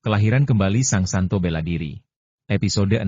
Kelahiran kembali Sang Santo Bela Diri. Episode 16.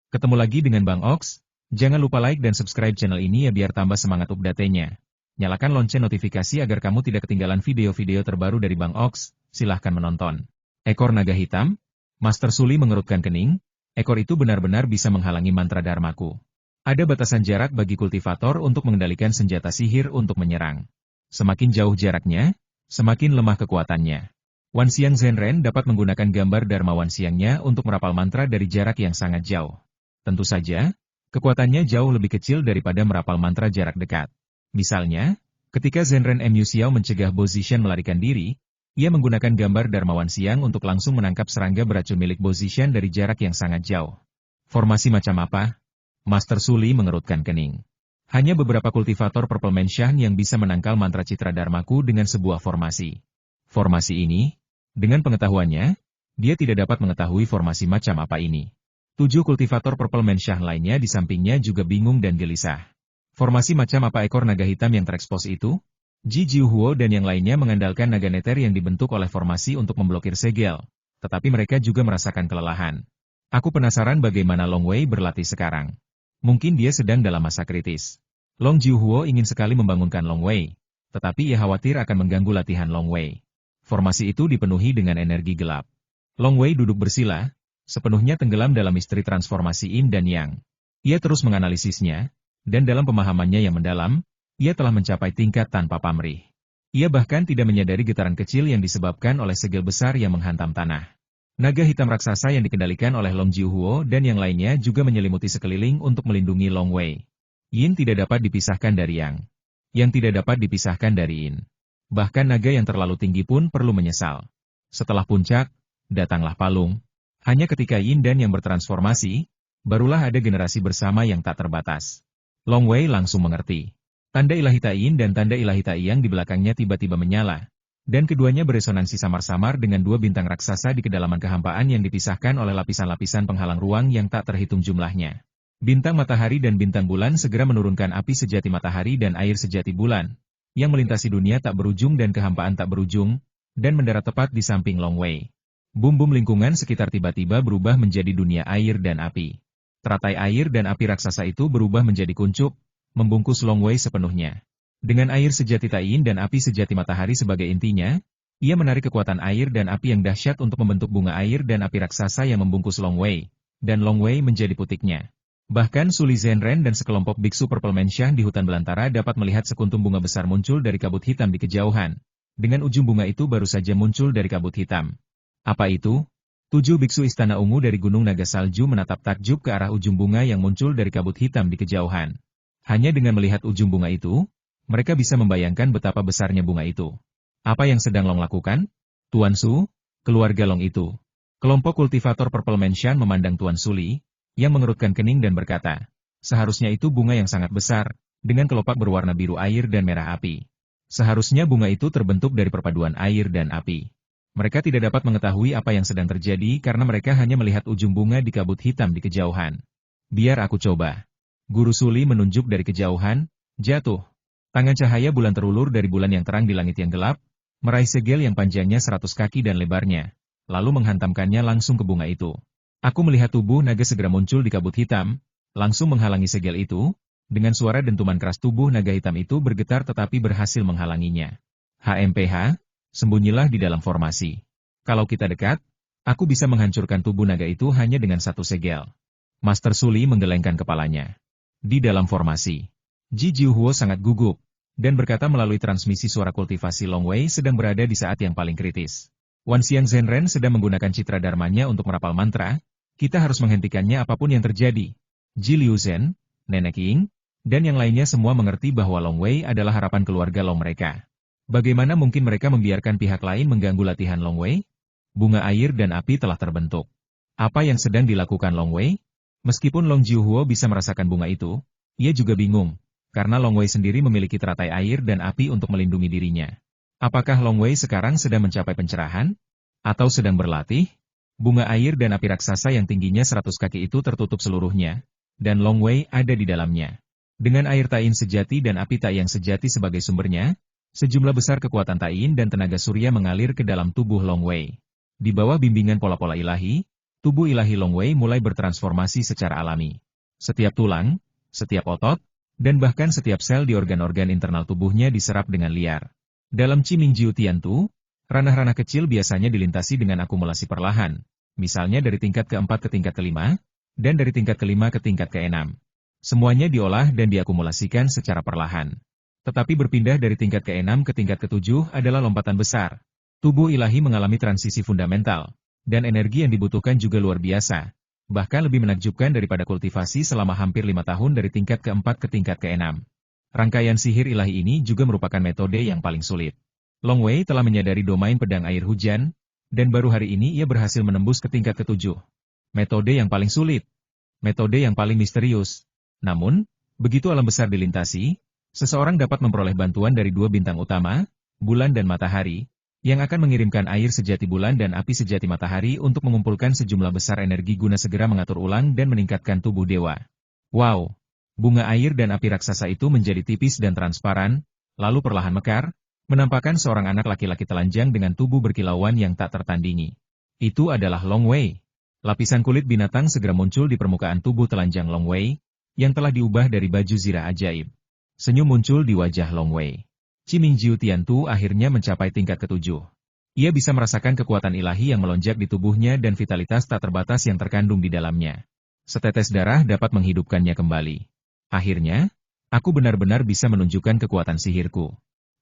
Ketemu lagi dengan Bang Ox. Jangan lupa like dan subscribe channel ini ya biar tambah semangat update-nya. Nyalakan lonceng notifikasi agar kamu tidak ketinggalan video-video terbaru dari Bang Ox. Silahkan menonton. Ekor naga hitam? Master Suli mengerutkan kening. Ekor itu benar-benar bisa menghalangi mantra Dharmaku. Ada batasan jarak bagi kultivator untuk mengendalikan senjata sihir untuk menyerang. Semakin jauh jaraknya, semakin lemah kekuatannya. Wanxiang Zhenren dapat menggunakan gambar Dharma Wanxiangnya untuk merapal mantra dari jarak yang sangat jauh. Tentu saja, kekuatannya jauh lebih kecil daripada merapal mantra jarak dekat. Misalnya, ketika Zhenren Mu Xiao mencegah Bo Zishan melarikan diri, ia menggunakan gambar Dharma Wanxiang untuk langsung menangkap serangga beracun milik Bo Zishan dari jarak yang sangat jauh. Formasi macam apa? Master Suli mengerutkan kening. Hanya beberapa kultivator Purple Menshan yang bisa menangkal mantra citra Dharmaku dengan sebuah formasi. Formasi ini, dengan pengetahuannya, dia tidak dapat mengetahui formasi macam apa ini. 7 kultivator Purple Menshan lainnya di sampingnya juga bingung dan gelisah. Formasi macam apa ekor naga hitam yang terekspos itu? Ji Jiuhuo dan yang lainnya mengandalkan naga neter yang dibentuk oleh formasi untuk memblokir segel, tetapi mereka juga merasakan kelelahan. Aku penasaran bagaimana Long Wei berlatih sekarang. Mungkin dia sedang dalam masa kritis. Long Jiuhuo ingin sekali membangunkan Long Wei, tetapi ia khawatir akan mengganggu latihan Long Wei. Formasi itu dipenuhi dengan energi gelap. Long Wei duduk bersila, sepenuhnya tenggelam dalam misteri transformasi Yin dan Yang. Ia terus menganalisisnya, dan dalam pemahamannya yang mendalam, ia telah mencapai tingkat tanpa pamrih. Ia bahkan tidak menyadari getaran kecil yang disebabkan oleh segel besar yang menghantam tanah. Naga hitam raksasa yang dikendalikan oleh Long Jiuhuo dan yang lainnya juga menyelimuti sekeliling untuk melindungi Long Wei. Yin tidak dapat dipisahkan dari Yang. Yang tidak dapat dipisahkan dari Yin. Bahkan naga yang terlalu tinggi pun perlu menyesal. Setelah puncak, datanglah palung. Hanya ketika Yin dan yang bertransformasi, barulah ada generasi bersama yang tak terbatas. Long Wei langsung mengerti. Tanda ilahi Tai Yin dan tanda ilahi Tai Yang di belakangnya tiba-tiba menyala, dan keduanya beresonansi samar-samar dengan 2 bintang raksasa di kedalaman kehampaan yang dipisahkan oleh lapisan-lapisan penghalang ruang yang tak terhitung jumlahnya. Bintang matahari dan bintang bulan segera menurunkan api sejati matahari dan air sejati bulan, yang melintasi dunia tak berujung dan kehampaan tak berujung, dan mendarat tepat di samping Long Wei. Bum-bum lingkungan sekitar tiba-tiba berubah menjadi dunia air dan api. Teratai air dan api raksasa itu berubah menjadi kuncup, membungkus Long Wei sepenuhnya. Dengan air sejati Tai Yin dan api sejati matahari sebagai intinya, ia menarik kekuatan air dan api yang dahsyat untuk membentuk bunga air dan api raksasa yang membungkus Long Wei, dan Long Wei menjadi putiknya. Bahkan Suli Zhenren dan sekelompok biksu Purple Menshan di hutan belantara dapat melihat sekuntum bunga besar muncul dari kabut hitam di kejauhan. Dengan ujung bunga itu baru saja muncul dari kabut hitam. Apa itu? 7 biksu istana ungu dari Gunung Naga Salju menatap takjub ke arah ujung bunga yang muncul dari kabut hitam di kejauhan. Hanya dengan melihat ujung bunga itu, mereka bisa membayangkan betapa besarnya bunga itu. Apa yang sedang Long lakukan? Tuan Su, keluarga Long itu. Kelompok kultivator Purple Menshan memandang Tuan Suli, yang mengerutkan kening dan berkata, seharusnya itu bunga yang sangat besar, dengan kelopak berwarna biru air dan merah api. Seharusnya bunga itu terbentuk dari perpaduan air dan api. Mereka tidak dapat mengetahui apa yang sedang terjadi karena mereka hanya melihat ujung bunga di kabut hitam di kejauhan. Biar aku coba. Guru Suli menunjuk dari kejauhan, jatuh. Tangan cahaya bulan terulur dari bulan yang terang di langit yang gelap, meraih segel yang panjangnya 100 kaki dan lebarnya, lalu menghantamkannya langsung ke bunga itu. Aku melihat tubuh naga segera muncul di kabut hitam, langsung menghalangi segel itu, dengan suara dentuman keras tubuh naga hitam itu bergetar tetapi berhasil menghalanginya. HMPH, sembunyilah di dalam formasi. Kalau kita dekat, aku bisa menghancurkan tubuh naga itu hanya dengan 1 segel. Master Suli menggelengkan kepalanya. Di dalam formasi, Ji Jiuhuo sangat gugup, dan berkata melalui transmisi suara kultivasi Long Wei sedang berada di saat yang paling kritis. Wanxiang Zhenren sedang menggunakan citra dharmanya untuk merapal mantra, kita harus menghentikannya apapun yang terjadi. Ji Liuzhen, Nenek Ying, dan yang lainnya semua mengerti bahwa Long Wei adalah harapan keluarga Long mereka. Bagaimana mungkin mereka membiarkan pihak lain mengganggu latihan Long Wei? Bunga air dan api telah terbentuk. Apa yang sedang dilakukan Long Wei? Meskipun Long Jiuhuo bisa merasakan bunga itu, ia juga bingung, karena Long Wei sendiri memiliki teratai air dan api untuk melindungi dirinya. Apakah Long Wei sekarang sedang mencapai pencerahan? Atau sedang berlatih? Bunga air dan api raksasa yang tingginya 100 kaki itu tertutup seluruhnya, dan Long Wei ada di dalamnya. Dengan air Tai Yin sejati dan api Tai Yang sejati sebagai sumbernya, sejumlah besar kekuatan Tai Yin dan tenaga surya mengalir ke dalam tubuh Long Wei. Di bawah bimbingan pola-pola ilahi, tubuh ilahi Long Wei mulai bertransformasi secara alami. Setiap tulang, setiap otot, dan bahkan setiap sel di organ-organ internal tubuhnya diserap dengan liar. Dalam Qiming Jiu Tiantu, ranah-ranah kecil biasanya dilintasi dengan akumulasi perlahan, misalnya dari tingkat keempat ke tingkat kelima, dan dari tingkat kelima ke tingkat keenam. Semuanya diolah dan diakumulasikan secara perlahan. Tetapi berpindah dari tingkat ke-6 ke tingkat ke-7 adalah lompatan besar. Tubuh ilahi mengalami transisi fundamental, dan energi yang dibutuhkan juga luar biasa. Bahkan lebih menakjubkan daripada kultivasi selama hampir 5 tahun dari tingkat ke-4 ke tingkat ke-6. Rangkaian sihir ilahi ini juga merupakan metode yang paling sulit. Long Wei telah menyadari domain pedang air hujan, dan baru hari ini ia berhasil menembus ke tingkat ke-7. Metode yang paling sulit. Metode yang paling misterius. Namun, begitu alam besar dilintasi, seseorang dapat memperoleh bantuan dari dua bintang utama, bulan dan matahari, yang akan mengirimkan air sejati bulan dan api sejati matahari untuk mengumpulkan sejumlah besar energi guna segera mengatur ulang dan meningkatkan tubuh dewa. Wow! Bunga air dan api raksasa itu menjadi tipis dan transparan, lalu perlahan mekar, menampakkan seorang anak laki-laki telanjang dengan tubuh berkilauan yang tak tertandingi. Itu adalah Long Wei. Lapisan kulit binatang segera muncul di permukaan tubuh telanjang Long Wei, yang telah diubah dari baju zirah ajaib. Senyum muncul di wajah Long Wei. Qiming Jiu Tiantu akhirnya mencapai tingkat ke-7. Ia bisa merasakan kekuatan ilahi yang melonjak di tubuhnya dan vitalitas tak terbatas yang terkandung di dalamnya. Setetes darah dapat menghidupkannya kembali. Akhirnya, aku benar-benar bisa menunjukkan kekuatan sihirku.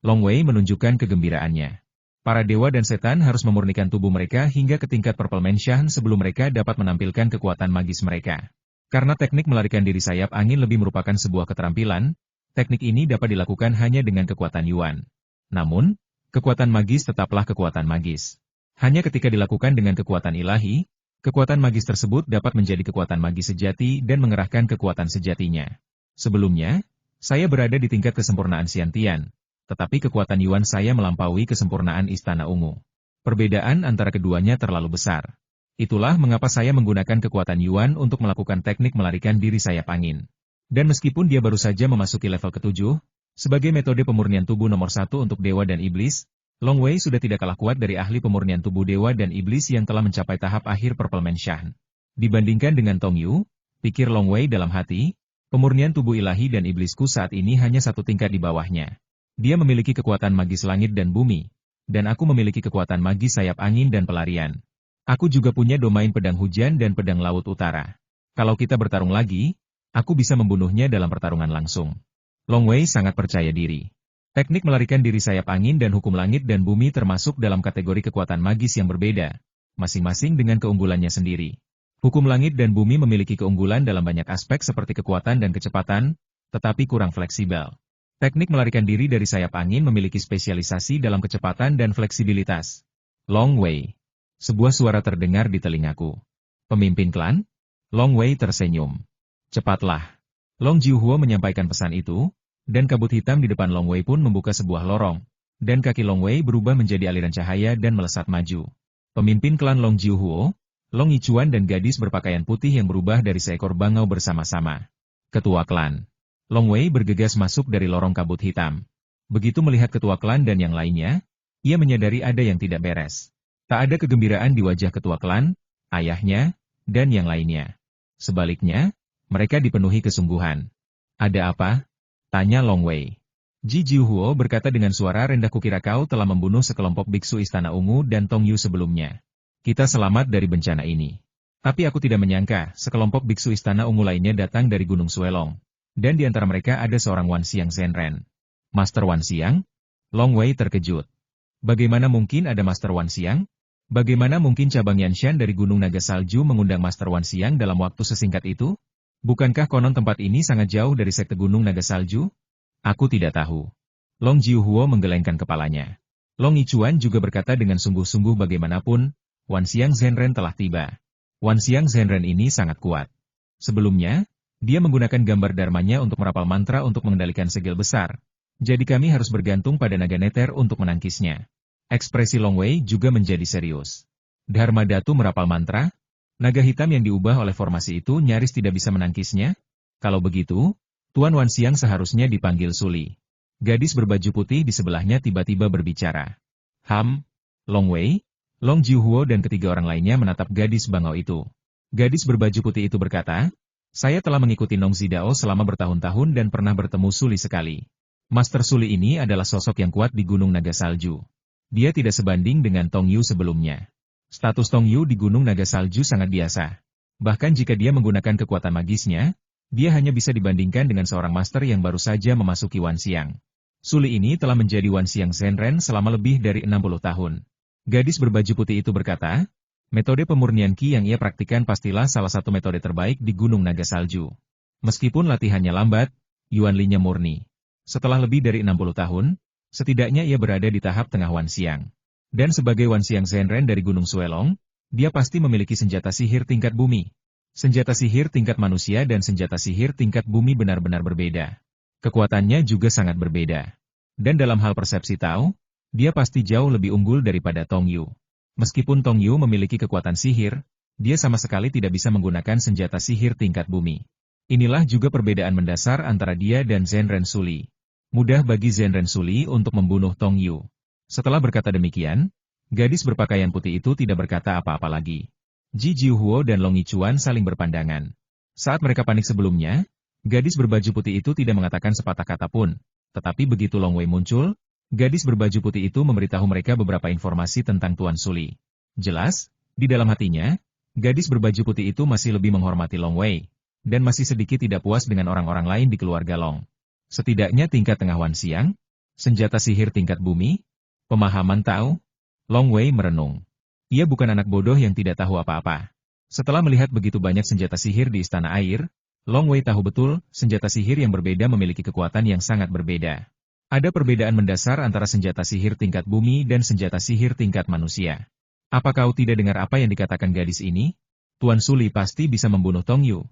Long Wei menunjukkan kegembiraannya. Para dewa dan setan harus memurnikan tubuh mereka hingga ke tingkat Purple Mansion sebelum mereka dapat menampilkan kekuatan magis mereka. Karena teknik melarikan diri sayap angin lebih merupakan sebuah keterampilan, teknik ini dapat dilakukan hanya dengan kekuatan Yuan. Namun, kekuatan magis tetaplah kekuatan magis. Hanya ketika dilakukan dengan kekuatan ilahi, kekuatan magis tersebut dapat menjadi kekuatan magis sejati dan mengerahkan kekuatan sejatinya. Sebelumnya, saya berada di tingkat kesempurnaan Xiantian, tetapi kekuatan Yuan saya melampaui kesempurnaan Istana Ungu. Perbedaan antara keduanya terlalu besar. Itulah mengapa saya menggunakan kekuatan Yuan untuk melakukan teknik melarikan diri sayap angin. Dan meskipun dia baru saja memasuki level ke-7, sebagai metode pemurnian tubuh nomor 1 untuk dewa dan iblis, Long Wei sudah tidak kalah kuat dari ahli pemurnian tubuh dewa dan iblis yang telah mencapai tahap akhir Purple Mansion. Dibandingkan dengan Tong Yu, pikir Long Wei dalam hati, pemurnian tubuh ilahi dan iblisku saat ini hanya satu tingkat di bawahnya. Dia memiliki kekuatan magis langit dan bumi, dan aku memiliki kekuatan magis sayap angin dan pelarian. Aku juga punya domain pedang hujan dan pedang laut utara. Kalau kita bertarung lagi, aku bisa membunuhnya dalam pertarungan langsung. Long Wei sangat percaya diri. Teknik melarikan diri sayap angin dan hukum langit dan bumi termasuk dalam kategori kekuatan magis yang berbeda, masing-masing dengan keunggulannya sendiri. Hukum langit dan bumi memiliki keunggulan dalam banyak aspek seperti kekuatan dan kecepatan, tetapi kurang fleksibel. Teknik melarikan diri dari sayap angin memiliki spesialisasi dalam kecepatan dan fleksibilitas. Long Wei. Sebuah suara terdengar di telingaku. Pemimpin klan? Long Wei tersenyum. Cepatlah. Long Jiuhuo menyampaikan pesan itu, dan kabut hitam di depan Long Wei pun membuka sebuah lorong, dan kaki Long Wei berubah menjadi aliran cahaya dan melesat maju. Pemimpin klan Long Jiuhuo, Long Yichuan dan gadis berpakaian putih yang berubah dari seekor bangau bersama-sama. Ketua klan. Long Wei bergegas masuk dari lorong kabut hitam. Begitu melihat ketua klan dan yang lainnya, ia menyadari ada yang tidak beres. Tak ada kegembiraan di wajah ketua klan, ayahnya, dan yang lainnya. Sebaliknya, mereka dipenuhi kesungguhan. Ada apa? Tanya Long Wei. Ji Jiuhuo berkata dengan suara rendah, kukira kau telah membunuh sekelompok biksu Istana Ungu dan Tong Yu sebelumnya. Kita selamat dari bencana ini. Tapi aku tidak menyangka sekelompok biksu Istana Ungu lainnya datang dari Gunung Suelong. Dan di antara mereka ada seorang Wan Xiang Zhenren. Master Wan Xiang? Long Wei terkejut. Bagaimana mungkin ada Master Wan Xiang? Bagaimana mungkin cabang Yanshan dari Gunung Naga Salju mengundang Master Wan Xiang dalam waktu sesingkat itu? Bukankah konon tempat ini sangat jauh dari sekte Gunung Naga Salju? Aku tidak tahu. Long Jiuhuo menggelengkan kepalanya. Long Yichuan juga berkata dengan sungguh-sungguh, bagaimanapun, Wan Xiang Zhenren telah tiba. Wan Xiang Zhenren ini sangat kuat. Sebelumnya, dia menggunakan gambar dharmanya untuk merapal mantra untuk mengendalikan segel besar. Jadi kami harus bergantung pada naga neter untuk menangkisnya. Ekspresi Long Wei juga menjadi serius. Dharma Datu merapal mantra? Naga hitam yang diubah oleh formasi itu nyaris tidak bisa menangkisnya? Kalau begitu, Tuan Wan Xiang seharusnya dipanggil Suli. Gadis berbaju putih di sebelahnya tiba-tiba berbicara. Long Wei, Long Jiuhuo dan ketiga orang lainnya menatap gadis bangau itu. Gadis berbaju putih itu berkata, saya telah mengikuti Nong Zidao selama bertahun-tahun dan pernah bertemu Suli sekali. Master Suli ini adalah sosok yang kuat di Gunung Naga Salju. Dia tidak sebanding dengan Tong Yu sebelumnya. Status Tong Yu di Gunung Naga Salju sangat biasa. Bahkan jika dia menggunakan kekuatan magisnya, dia hanya bisa dibandingkan dengan seorang master yang baru saja memasuki Wanxiang. Suli ini telah menjadi Wanxiang Zhenren selama lebih dari 60 tahun. Gadis berbaju putih itu berkata, metode pemurnian Qi yang ia praktikkan pastilah salah satu metode terbaik di Gunung Naga Salju. Meskipun latihannya lambat, Yuan Li-nya murni. Setelah lebih dari 60 tahun, setidaknya ia berada di tahap tengah Wanxiang. Dan sebagai Wanxiang Zhenren dari Gunung Suelong, dia pasti memiliki senjata sihir tingkat bumi. Senjata sihir tingkat manusia dan senjata sihir tingkat bumi benar-benar berbeda. Kekuatannya juga sangat berbeda. Dan dalam hal persepsi Tao, dia pasti jauh lebih unggul daripada Tong Yu. Meskipun Tong Yu memiliki kekuatan sihir, dia sama sekali tidak bisa menggunakan senjata sihir tingkat bumi. Inilah juga perbedaan mendasar antara dia dan Zhenren Suli. Mudah bagi Zhenren Suli untuk membunuh Tong Yu. Setelah berkata demikian, gadis berpakaian putih itu tidak berkata apa-apa lagi. Ji Jiuhuo dan Long Yichuan saling berpandangan. Saat mereka panik sebelumnya, gadis berbaju putih itu tidak mengatakan sepatah kata pun. Tetapi begitu Long Wei muncul, gadis berbaju putih itu memberitahu mereka beberapa informasi tentang Tuan Suli. Jelas, di dalam hatinya, gadis berbaju putih itu masih lebih menghormati Long Wei, dan masih sedikit tidak puas dengan orang-orang lain di keluarga Long. Setidaknya tingkat tengah Wanxiang, senjata sihir tingkat bumi, pemahaman Tao. Long Wei merenung. Ia bukan anak bodoh yang tidak tahu apa-apa. Setelah melihat begitu banyak senjata sihir di Istana Air, Long Wei tahu betul, senjata sihir yang berbeda memiliki kekuatan yang sangat berbeda. Ada perbedaan mendasar antara senjata sihir tingkat bumi dan senjata sihir tingkat manusia. Apa kau tidak dengar apa yang dikatakan gadis ini? Tuan Suli pasti bisa membunuh Tong Yu.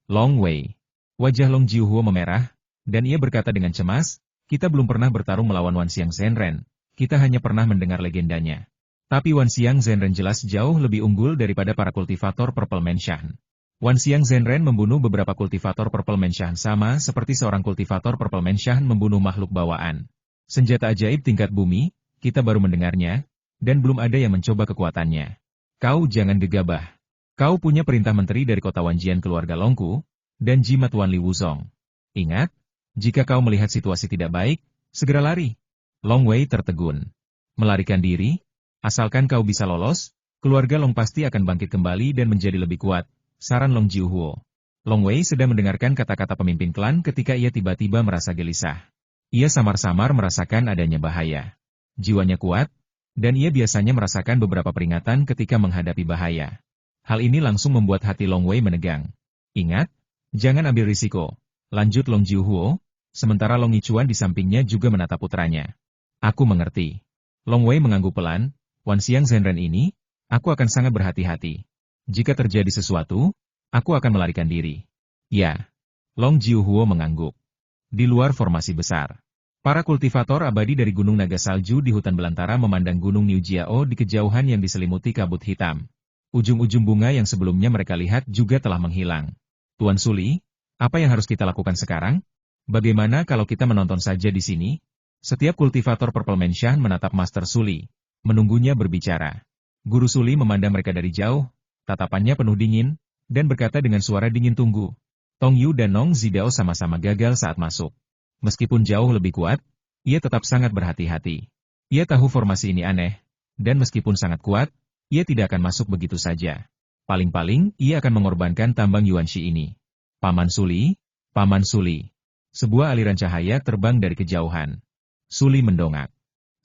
Long Wei. Wajah Long Jiuhuo memerah, dan ia berkata dengan cemas, kita belum pernah bertarung melawan Wanxiang Zhenren. Kita hanya pernah mendengar legendanya. Tapi Wanxiang Zhenren jelas jauh lebih unggul daripada para kultivator Purple Menshan. Wanxiang Zhenren membunuh beberapa kultivator Purple Menshan sama seperti seorang kultivator Purple Menshan membunuh makhluk bawaan. Senjata ajaib tingkat bumi, kita baru mendengarnya, dan belum ada yang mencoba kekuatannya. Kau jangan gegabah. Kau punya perintah menteri dari kota Wanjian keluarga Longku, dan jimat Wan Li Wuzong. Ingat, jika kau melihat situasi tidak baik, segera lari. Long Wei tertegun. Melarikan diri? Asalkan kau bisa lolos, keluarga Long pasti akan bangkit kembali dan menjadi lebih kuat, saran Long Jiuhuo. Long Wei sedang mendengarkan kata-kata pemimpin klan ketika ia tiba-tiba merasa gelisah. Ia samar-samar merasakan adanya bahaya. Jiwanya kuat, dan ia biasanya merasakan beberapa peringatan ketika menghadapi bahaya. Hal ini langsung membuat hati Long Wei menegang. Ingat, jangan ambil risiko, lanjut Long Jiuhuo, sementara Long Yichuan di sampingnya juga menatap putranya. Aku mengerti. Long Wei mengangguk pelan, Wanxiang Zhenren ini, aku akan sangat berhati-hati. Jika terjadi sesuatu, aku akan melarikan diri. Ya. Long Jiuhuo mengangguk. Di luar formasi besar. Para kultivator abadi dari Gunung Naga Salju di hutan belantara memandang Gunung Niu Jiao di kejauhan yang diselimuti kabut hitam. Ujung-ujung bunga yang sebelumnya mereka lihat juga telah menghilang. Tuan Suli, apa yang harus kita lakukan sekarang? Bagaimana kalau kita menonton saja di sini? Setiap kultivator Purple Menshan menatap Master Suli, menunggunya berbicara. Guru Suli memandang mereka dari jauh, tatapannya penuh dingin, dan berkata dengan suara dingin tunggu. Tong Yu dan Nong Zidao sama-sama gagal saat masuk. Meskipun jauh lebih kuat, ia tetap sangat berhati-hati. Ia tahu formasi ini aneh, dan meskipun sangat kuat, ia tidak akan masuk begitu saja. Paling-paling, ia akan mengorbankan tambang Yuanxi ini. Paman Suli, Paman Suli. Sebuah aliran cahaya terbang dari kejauhan. Suli mendongak.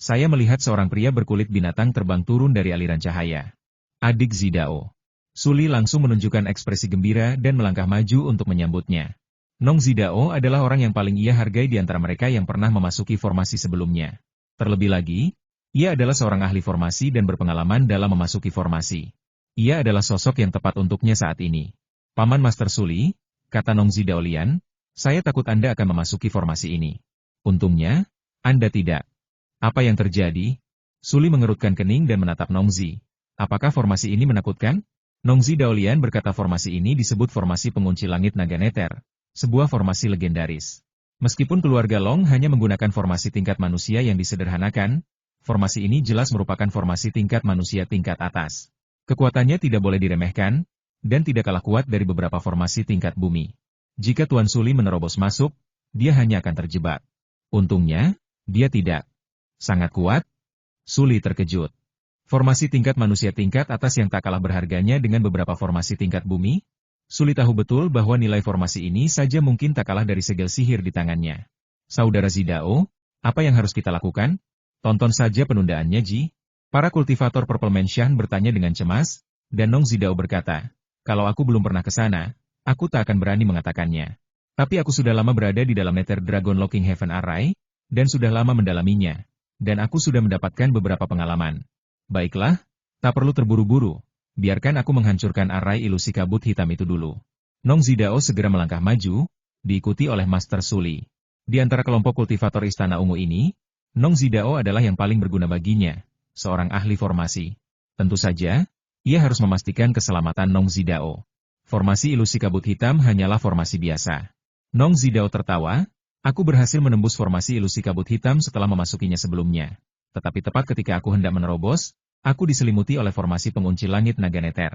Saya melihat seorang pria berkulit binatang terbang turun dari aliran cahaya. Adik Zidao. Suli langsung menunjukkan ekspresi gembira dan melangkah maju untuk menyambutnya. Nong Zidao adalah orang yang paling ia hargai di antara mereka yang pernah memasuki formasi sebelumnya. Terlebih lagi, ia adalah seorang ahli formasi dan berpengalaman dalam memasuki formasi. Ia adalah sosok yang tepat untuknya saat ini. Paman Master Suli, kata Nong Zidao Lian, saya takut Anda akan memasuki formasi ini. Untungnya, Anda tidak. Apa yang terjadi? Suli mengerutkan kening dan menatap Nongzi. Apakah formasi ini menakutkan? Nongzi Daolian berkata formasi ini disebut formasi pengunci langit naga neter, sebuah formasi legendaris. Meskipun keluarga Long hanya menggunakan formasi tingkat manusia yang disederhanakan, Formasi ini jelas merupakan formasi tingkat manusia tingkat atas. Kekuatannya tidak boleh diremehkan, dan tidak kalah kuat dari beberapa formasi tingkat bumi. Jika Tuan Suli menerobos masuk, dia hanya akan terjebak. Untungnya, dia tidak. Sangat kuat? Suli terkejut. Formasi tingkat manusia tingkat atas yang tak kalah berharganya dengan beberapa formasi tingkat bumi? Suli tahu betul bahwa nilai formasi ini saja mungkin tak kalah dari segel sihir di tangannya. Saudara Zidao, apa yang harus kita lakukan? Tonton saja penundaannya, Ji. Para kultivator Purple Mansion bertanya dengan cemas, dan Nong Zidao berkata, kalau aku belum pernah ke sana, aku tak akan berani mengatakannya. Tapi aku sudah lama berada di dalam Nether Dragon Locking Heaven Array, dan sudah lama mendalaminya, dan aku sudah mendapatkan beberapa pengalaman. Baiklah, tak perlu terburu-buru. Biarkan aku menghancurkan arai ilusi kabut hitam itu dulu. Nong Zidao segera melangkah maju, diikuti oleh Master Suli. Di antara kelompok kultivator Istana Ungu ini, Nong Zidao adalah yang paling berguna baginya, seorang ahli formasi. Tentu saja, ia harus memastikan keselamatan Nong Zidao. Formasi ilusi kabut hitam hanyalah formasi biasa. Nong Zidao tertawa, aku berhasil menembus formasi ilusi kabut hitam setelah memasukinya sebelumnya. Tetapi tepat ketika aku hendak menerobos, aku diselimuti oleh formasi pengunci langit naga neter.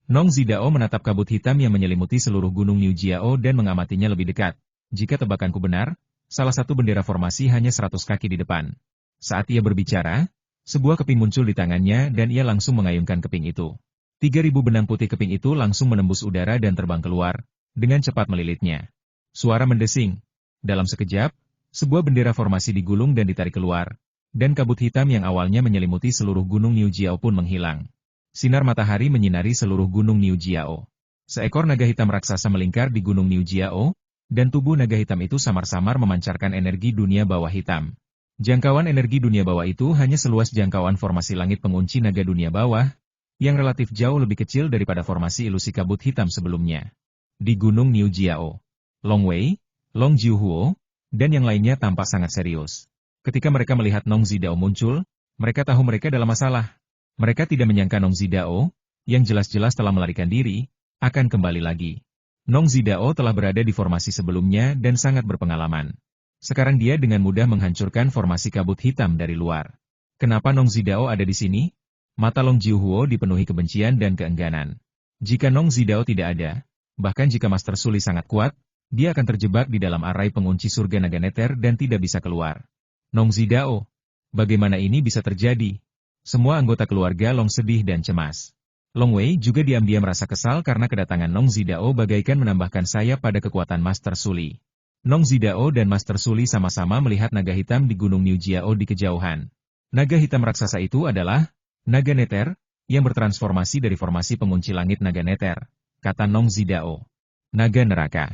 Nong Zidao menatap kabut hitam yang menyelimuti seluruh gunung New Jiao dan mengamatinya lebih dekat. Jika tebakanku benar, salah satu bendera formasi hanya 100 kaki di depan. Saat ia berbicara, sebuah keping muncul di tangannya dan ia langsung mengayunkan keping itu. 3.000 benang putih keping itu langsung menembus udara dan terbang keluar, dengan cepat melilitnya. Suara mendesing. Dalam sekejap, sebuah bendera formasi digulung dan ditarik keluar. Dan kabut hitam yang awalnya menyelimuti seluruh gunung New Jiao pun menghilang. Sinar matahari menyinari seluruh gunung New Jiao. Seekor naga hitam raksasa melingkar di gunung New Jiao, dan tubuh naga hitam itu samar-samar memancarkan energi dunia bawah hitam. Jangkauan energi dunia bawah itu hanya seluas jangkauan formasi langit pengunci naga dunia bawah, yang relatif jauh lebih kecil daripada formasi ilusi kabut hitam sebelumnya. Di gunung New Jiao, Long Wei, Long Jiuhuo, dan yang lainnya tampak sangat serius. Ketika mereka melihat Nong Zidao muncul, mereka tahu mereka dalam masalah. Mereka tidak menyangka Nong Zidao, yang jelas-jelas telah melarikan diri, akan kembali lagi. Nong Zidao telah berada di formasi sebelumnya dan sangat berpengalaman. Sekarang dia dengan mudah menghancurkan formasi kabut hitam dari luar. Kenapa Nong Zidao ada di sini? Mata Long Jiuhuo dipenuhi kebencian dan keengganan. Jika Nong Zidao tidak ada, bahkan jika Master Suli sangat kuat, dia akan terjebak di dalam arai pengunci surga naga neter dan tidak bisa keluar. Nong Zidao, bagaimana ini bisa terjadi? Semua anggota keluarga Long sedih dan cemas. Long Wei juga diam-diam merasa kesal karena kedatangan Nong Zidao bagaikan menambahkan sayap pada kekuatan Master Suli. Nong Zidao dan Master Suli sama-sama melihat naga hitam di gunung New Jiao di kejauhan. Naga hitam raksasa itu adalah naga neter, yang bertransformasi dari formasi pengunci langit naga neter, kata Nong Zidao. Naga neraka.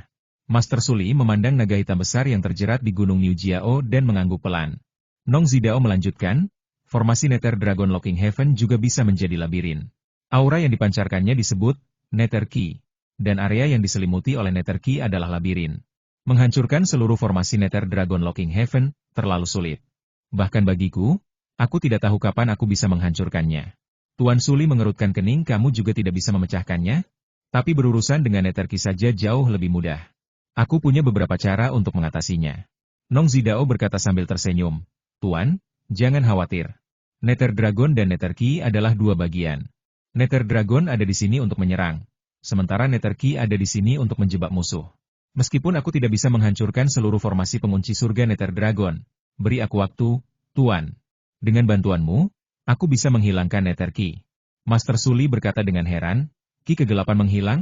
Master Suli memandang naga hitam besar yang terjerat di gunung New Jiao dan mengangguk pelan. Nong Zidao melanjutkan, formasi Nether Dragon Locking Heaven juga bisa menjadi labirin. Aura yang dipancarkannya disebut Nether Key, dan area yang diselimuti oleh Nether Key adalah labirin. Menghancurkan seluruh formasi Nether Dragon Locking Heaven terlalu sulit. Bahkan bagiku, aku tidak tahu kapan aku bisa menghancurkannya. Tuan Suli mengerutkan kening, kamu juga tidak bisa memecahkannya? Tapi berurusan dengan Nether Key saja jauh lebih mudah. Aku punya beberapa cara untuk mengatasinya. Nong Zidao berkata sambil tersenyum. Tuan, jangan khawatir. Nether Dragon dan Nether Key adalah dua bagian. Nether Dragon ada di sini untuk menyerang. Sementara Nether Key ada di sini untuk menjebak musuh. Meskipun aku tidak bisa menghancurkan seluruh formasi pengunci surga Nether Dragon, beri aku waktu, Tuan. Dengan bantuanmu, aku bisa menghilangkan Nether Key. Master Suli berkata dengan heran, Ki kegelapan menghilang?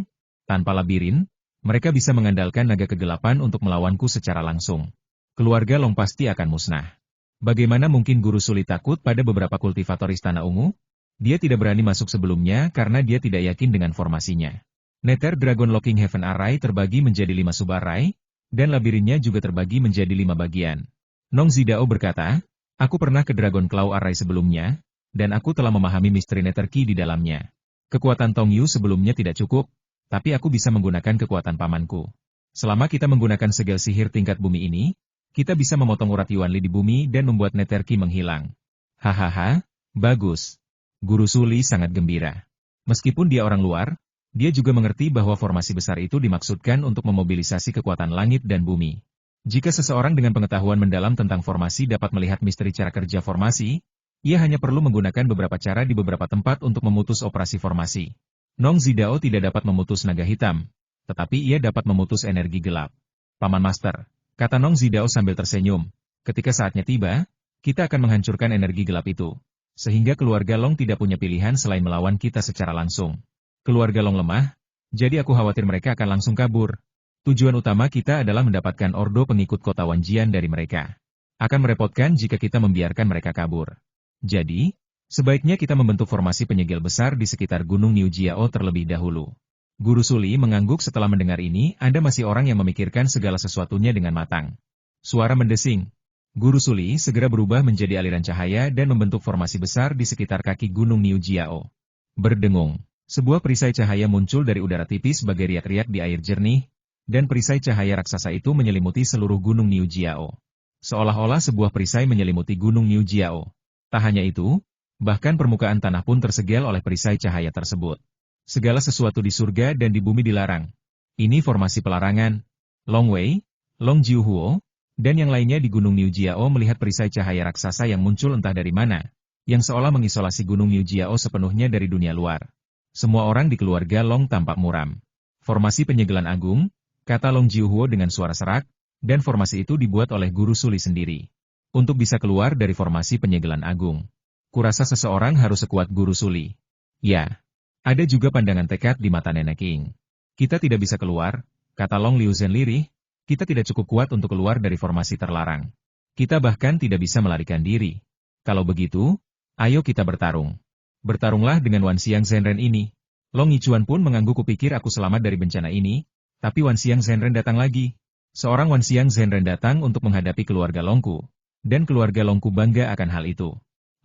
Tanpa labirin? Mereka bisa mengandalkan naga kegelapan untuk melawanku secara langsung. Keluarga Long pasti akan musnah. Bagaimana mungkin Guru Suli takut pada beberapa kultivator Istana Ungu? Dia tidak berani masuk sebelumnya karena dia tidak yakin dengan formasinya. Nether Dragon Locking Heaven Array terbagi menjadi 5 sub-array, dan labirinnya juga terbagi menjadi 5 bagian. Nong Zidao berkata, aku pernah ke Dragon Claw Array sebelumnya, dan aku telah memahami misteri Nether Key di dalamnya. Kekuatan Tong Yu sebelumnya tidak cukup, tapi aku bisa menggunakan kekuatan pamanku. Selama kita menggunakan segel sihir tingkat bumi ini, kita bisa memotong urat Yuan Li di bumi dan membuat Nether Key menghilang. Hahaha, bagus. Guru Suli sangat gembira. Meskipun dia orang luar, dia juga mengerti bahwa formasi besar itu dimaksudkan untuk memobilisasi kekuatan langit dan bumi. Jika seseorang dengan pengetahuan mendalam tentang formasi dapat melihat misteri cara kerja formasi, ia hanya perlu menggunakan beberapa cara di beberapa tempat untuk memutus operasi formasi. Nong Zidao tidak dapat memutus naga hitam, tetapi ia dapat memutus energi gelap. Paman Master, kata Nong Zidao sambil tersenyum, ketika saatnya tiba, kita akan menghancurkan energi gelap itu. Sehingga keluarga Long tidak punya pilihan selain melawan kita secara langsung. Keluarga Long lemah, jadi aku khawatir mereka akan langsung kabur. Tujuan utama kita adalah mendapatkan ordo pengikut kota Wanjian dari mereka. Akan merepotkan jika kita membiarkan mereka kabur. Jadi, sebaiknya kita membentuk formasi penyegel besar di sekitar Gunung Niu Jiao terlebih dahulu. Guru Suli mengangguk setelah mendengar ini, Anda masih orang yang memikirkan segala sesuatunya dengan matang. Suara mendesing. Guru Suli segera berubah menjadi aliran cahaya dan membentuk formasi besar di sekitar kaki Gunung Niu Jiao. Berdengung. Sebuah perisai cahaya muncul dari udara tipis sebagai riak-riak di air jernih, dan perisai cahaya raksasa itu menyelimuti seluruh Gunung Niu Jiao. Seolah-olah sebuah perisai menyelimuti Gunung Niu Jiao. Tak hanya itu, bahkan permukaan tanah pun tersegel oleh perisai cahaya tersebut. Segala sesuatu di surga dan di bumi dilarang. Ini formasi pelarangan. Long Wei, Long Jiuhuo, dan yang lainnya di Gunung Niu Jiao melihat perisai cahaya raksasa yang muncul entah dari mana, yang seolah mengisolasi Gunung Niu Jiao sepenuhnya dari dunia luar. Semua orang di keluarga Long tampak muram. Formasi penyegelan agung, kata Long Jiuhuo dengan suara serak, dan formasi itu dibuat oleh Guru Suli sendiri. Untuk bisa keluar dari formasi penyegelan agung, kurasa seseorang harus sekuat Guru Suli. Ya, ada juga pandangan tekad di mata Nenek King. Kita tidak bisa keluar, kata Long Liuzhen lirih, kita tidak cukup kuat untuk keluar dari formasi terlarang. Kita bahkan tidak bisa melarikan diri. Kalau begitu, ayo kita bertarung. Bertarunglah dengan Wan Xiang Zhenren ini. Long Yichuan pun mengangguk, kupikir aku selamat dari bencana ini, tapi Wan Xiang Zhenren datang lagi. Seorang Wan Xiang Zhenren datang untuk menghadapi keluarga Longku. Dan keluarga Longku bangga akan hal itu.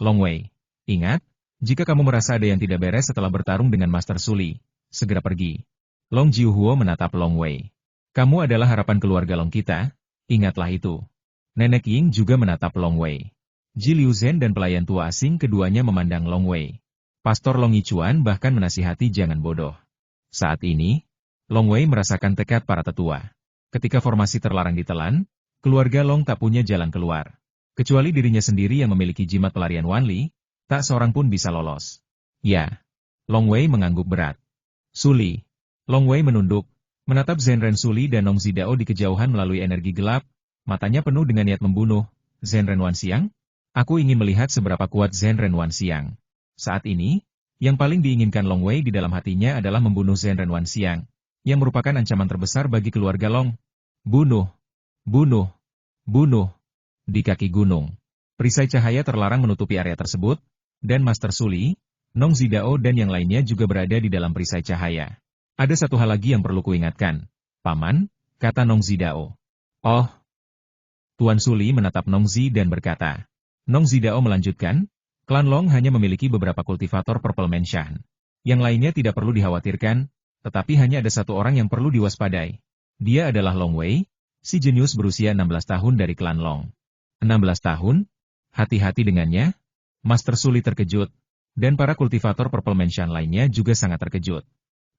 Long Wei, ingat, jika kamu merasa ada yang tidak beres setelah bertarung dengan Master Suli, segera pergi. Long Jiuhuo menatap Long Wei. Kamu adalah harapan keluarga Long kita, ingatlah itu. Nenek Ying juga menatap Long Wei. Ji Liuzhen dan pelayan tua asing keduanya memandang Long Wei. Pastor Long Yichuan bahkan menasihati jangan bodoh. Saat ini, Long Wei merasakan tekad para tetua. Ketika formasi terlarang ditelan, keluarga Long tak punya jalan keluar. Kecuali dirinya sendiri yang memiliki jimat pelarian Wanli, tak seorang pun bisa lolos. Ya. Long Wei mengangguk berat. Suli. Long Wei menunduk, menatap Zhenren Suli dan Nong Zidao di kejauhan melalui energi gelap, matanya penuh dengan niat membunuh. Zhenren Wanxiang? Aku ingin melihat seberapa kuat Zhenren Wanxiang. Saat ini, yang paling diinginkan Long Wei di dalam hatinya adalah membunuh Zhenren Wanxiang, yang merupakan ancaman terbesar bagi keluarga Long. Bunuh. Bunuh. Bunuh. Di kaki gunung, perisai cahaya terlarang menutupi area tersebut, dan Master Suli, Nong Zidao dan yang lainnya juga berada di dalam perisai cahaya. Ada satu hal lagi yang perlu kuingatkan. Paman, kata Nong Zidao. Oh. Tuan Suli menatap Nong Zi dan berkata. Nong Zidao melanjutkan, klan Long hanya memiliki beberapa kultivator Purple Menshan. Yang lainnya tidak perlu dikhawatirkan, tetapi hanya ada satu orang yang perlu diwaspadai. Dia adalah Long Wei, si jenius berusia 16 tahun dari klan Long. 16 tahun? Hati-hati dengannya? Master Suli terkejut, dan para kultivator Purple Menshan lainnya juga sangat terkejut.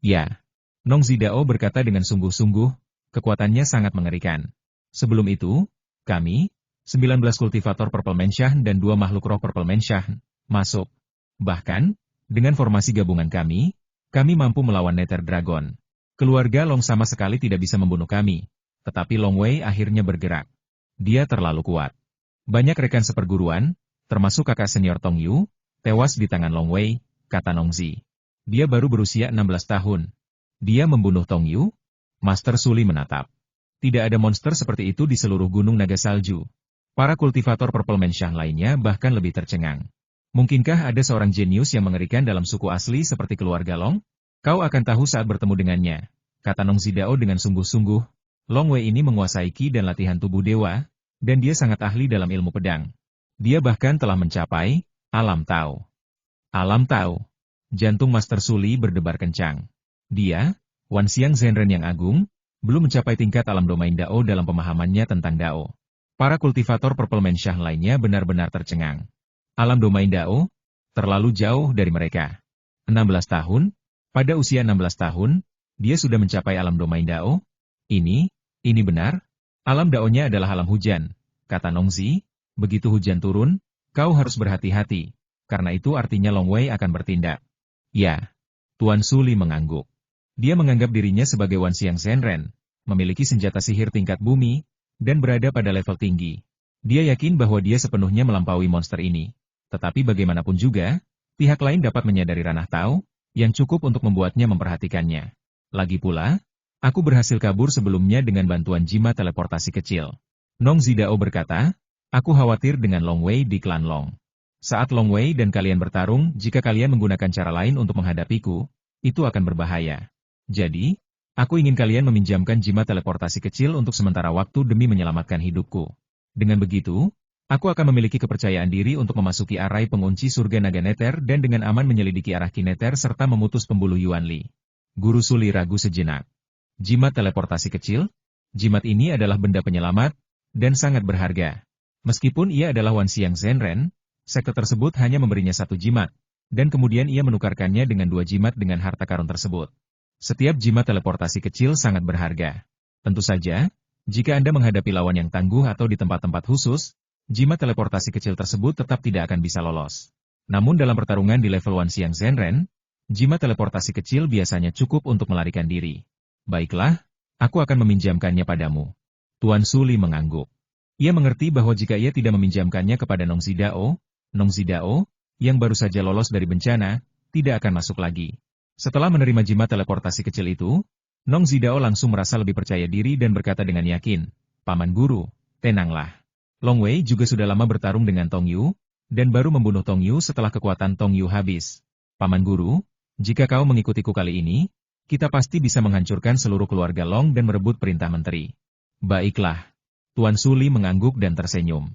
Ya. Nong Zidao berkata dengan sungguh-sungguh, kekuatannya sangat mengerikan. Sebelum itu, kami, 19 kultivator Purple Menshan dan 2 makhluk roh Purple Menshan, masuk. Bahkan, dengan formasi gabungan kami mampu melawan Nether Dragon. Keluarga Long sama sekali tidak bisa membunuh kami, tetapi Long Wei akhirnya bergerak. Dia terlalu kuat. Banyak rekan seperguruan, termasuk kakak senior Tong Yu, tewas di tangan Long Wei, kata Nong Zi. Dia baru berusia 16 tahun. Dia membunuh Tong Yu? Master Suli menatap. Tidak ada monster seperti itu di seluruh gunung naga salju. Para kultivator Purple Menshan lainnya bahkan lebih tercengang. Mungkinkah ada seorang jenius yang mengerikan dalam suku asli seperti keluarga Long? Kau akan tahu saat bertemu dengannya, kata Nong Zidao dengan sungguh-sungguh. Long Wei ini menguasai ki dan latihan tubuh dewa, dan dia sangat ahli dalam ilmu pedang. Dia bahkan telah mencapai alam Tao. Alam Tao. Jantung Master Suli berdebar kencang. Dia, Wan Xiang Zhenren yang agung, belum mencapai tingkat alam domain Dao dalam pemahamannya tentang Dao. Para kultivator Purple Menshan lainnya benar-benar tercengang. Alam domain Dao? Terlalu jauh dari mereka. 16 tahun? Pada usia 16 tahun, dia sudah mencapai alam domain Dao? Ini benar? Alam daonya adalah alam hujan, kata Nongzi. Begitu hujan turun, kau harus berhati-hati, karena itu artinya Long Wei akan bertindak. Ya, Tuan Su Li mengangguk. Dia menganggap dirinya sebagai Wan Xiang Zhenren, memiliki senjata sihir tingkat bumi, dan berada pada level tinggi. Dia yakin bahwa dia sepenuhnya melampaui monster ini. Tetapi bagaimanapun juga, pihak lain dapat menyadari ranah Tao, yang cukup untuk membuatnya memperhatikannya. Lagi pula, aku berhasil kabur sebelumnya dengan bantuan jimat teleportasi kecil. Nong Zidao berkata, aku khawatir dengan Long Wei di klan Long. Saat Long Wei dan kalian bertarung, jika kalian menggunakan cara lain untuk menghadapiku, itu akan berbahaya. Jadi, aku ingin kalian meminjamkan jimat teleportasi kecil untuk sementara waktu demi menyelamatkan hidupku. Dengan begitu, aku akan memiliki kepercayaan diri untuk memasuki arai pengunci surga naga neter dan dengan aman menyelidiki arah kineter serta memutus pembuluh Yuan Li. Guru Su Li ragu sejenak. Jimat teleportasi kecil? Jimat ini adalah benda penyelamat, dan sangat berharga. Meskipun ia adalah Wan Xiang Zhenren, sekte tersebut hanya memberinya satu jimat, dan kemudian ia menukarkannya dengan dua jimat dengan harta karun tersebut. Setiap jimat teleportasi kecil sangat berharga. Tentu saja, jika Anda menghadapi lawan yang tangguh atau di tempat-tempat khusus, jimat teleportasi kecil tersebut tetap tidak akan bisa lolos. Namun dalam pertarungan di level Wan Xiang Zhenren, jimat teleportasi kecil biasanya cukup untuk melarikan diri. Baiklah, aku akan meminjamkannya padamu. Tuan Su Li mengangguk. Ia mengerti bahwa jika ia tidak meminjamkannya kepada Nong Zidao, yang baru saja lolos dari bencana, tidak akan masuk lagi. Setelah menerima jimat teleportasi kecil itu, Nong Zidao langsung merasa lebih percaya diri dan berkata dengan yakin, Paman Guru, tenanglah. Long Wei juga sudah lama bertarung dengan Tong Yu, dan baru membunuh Tong Yu setelah kekuatan Tong Yu habis. Paman Guru, jika kau mengikutiku kali ini, kita pasti bisa menghancurkan seluruh keluarga Long dan merebut perintah menteri. Baiklah. Tuan Su Li mengangguk dan tersenyum.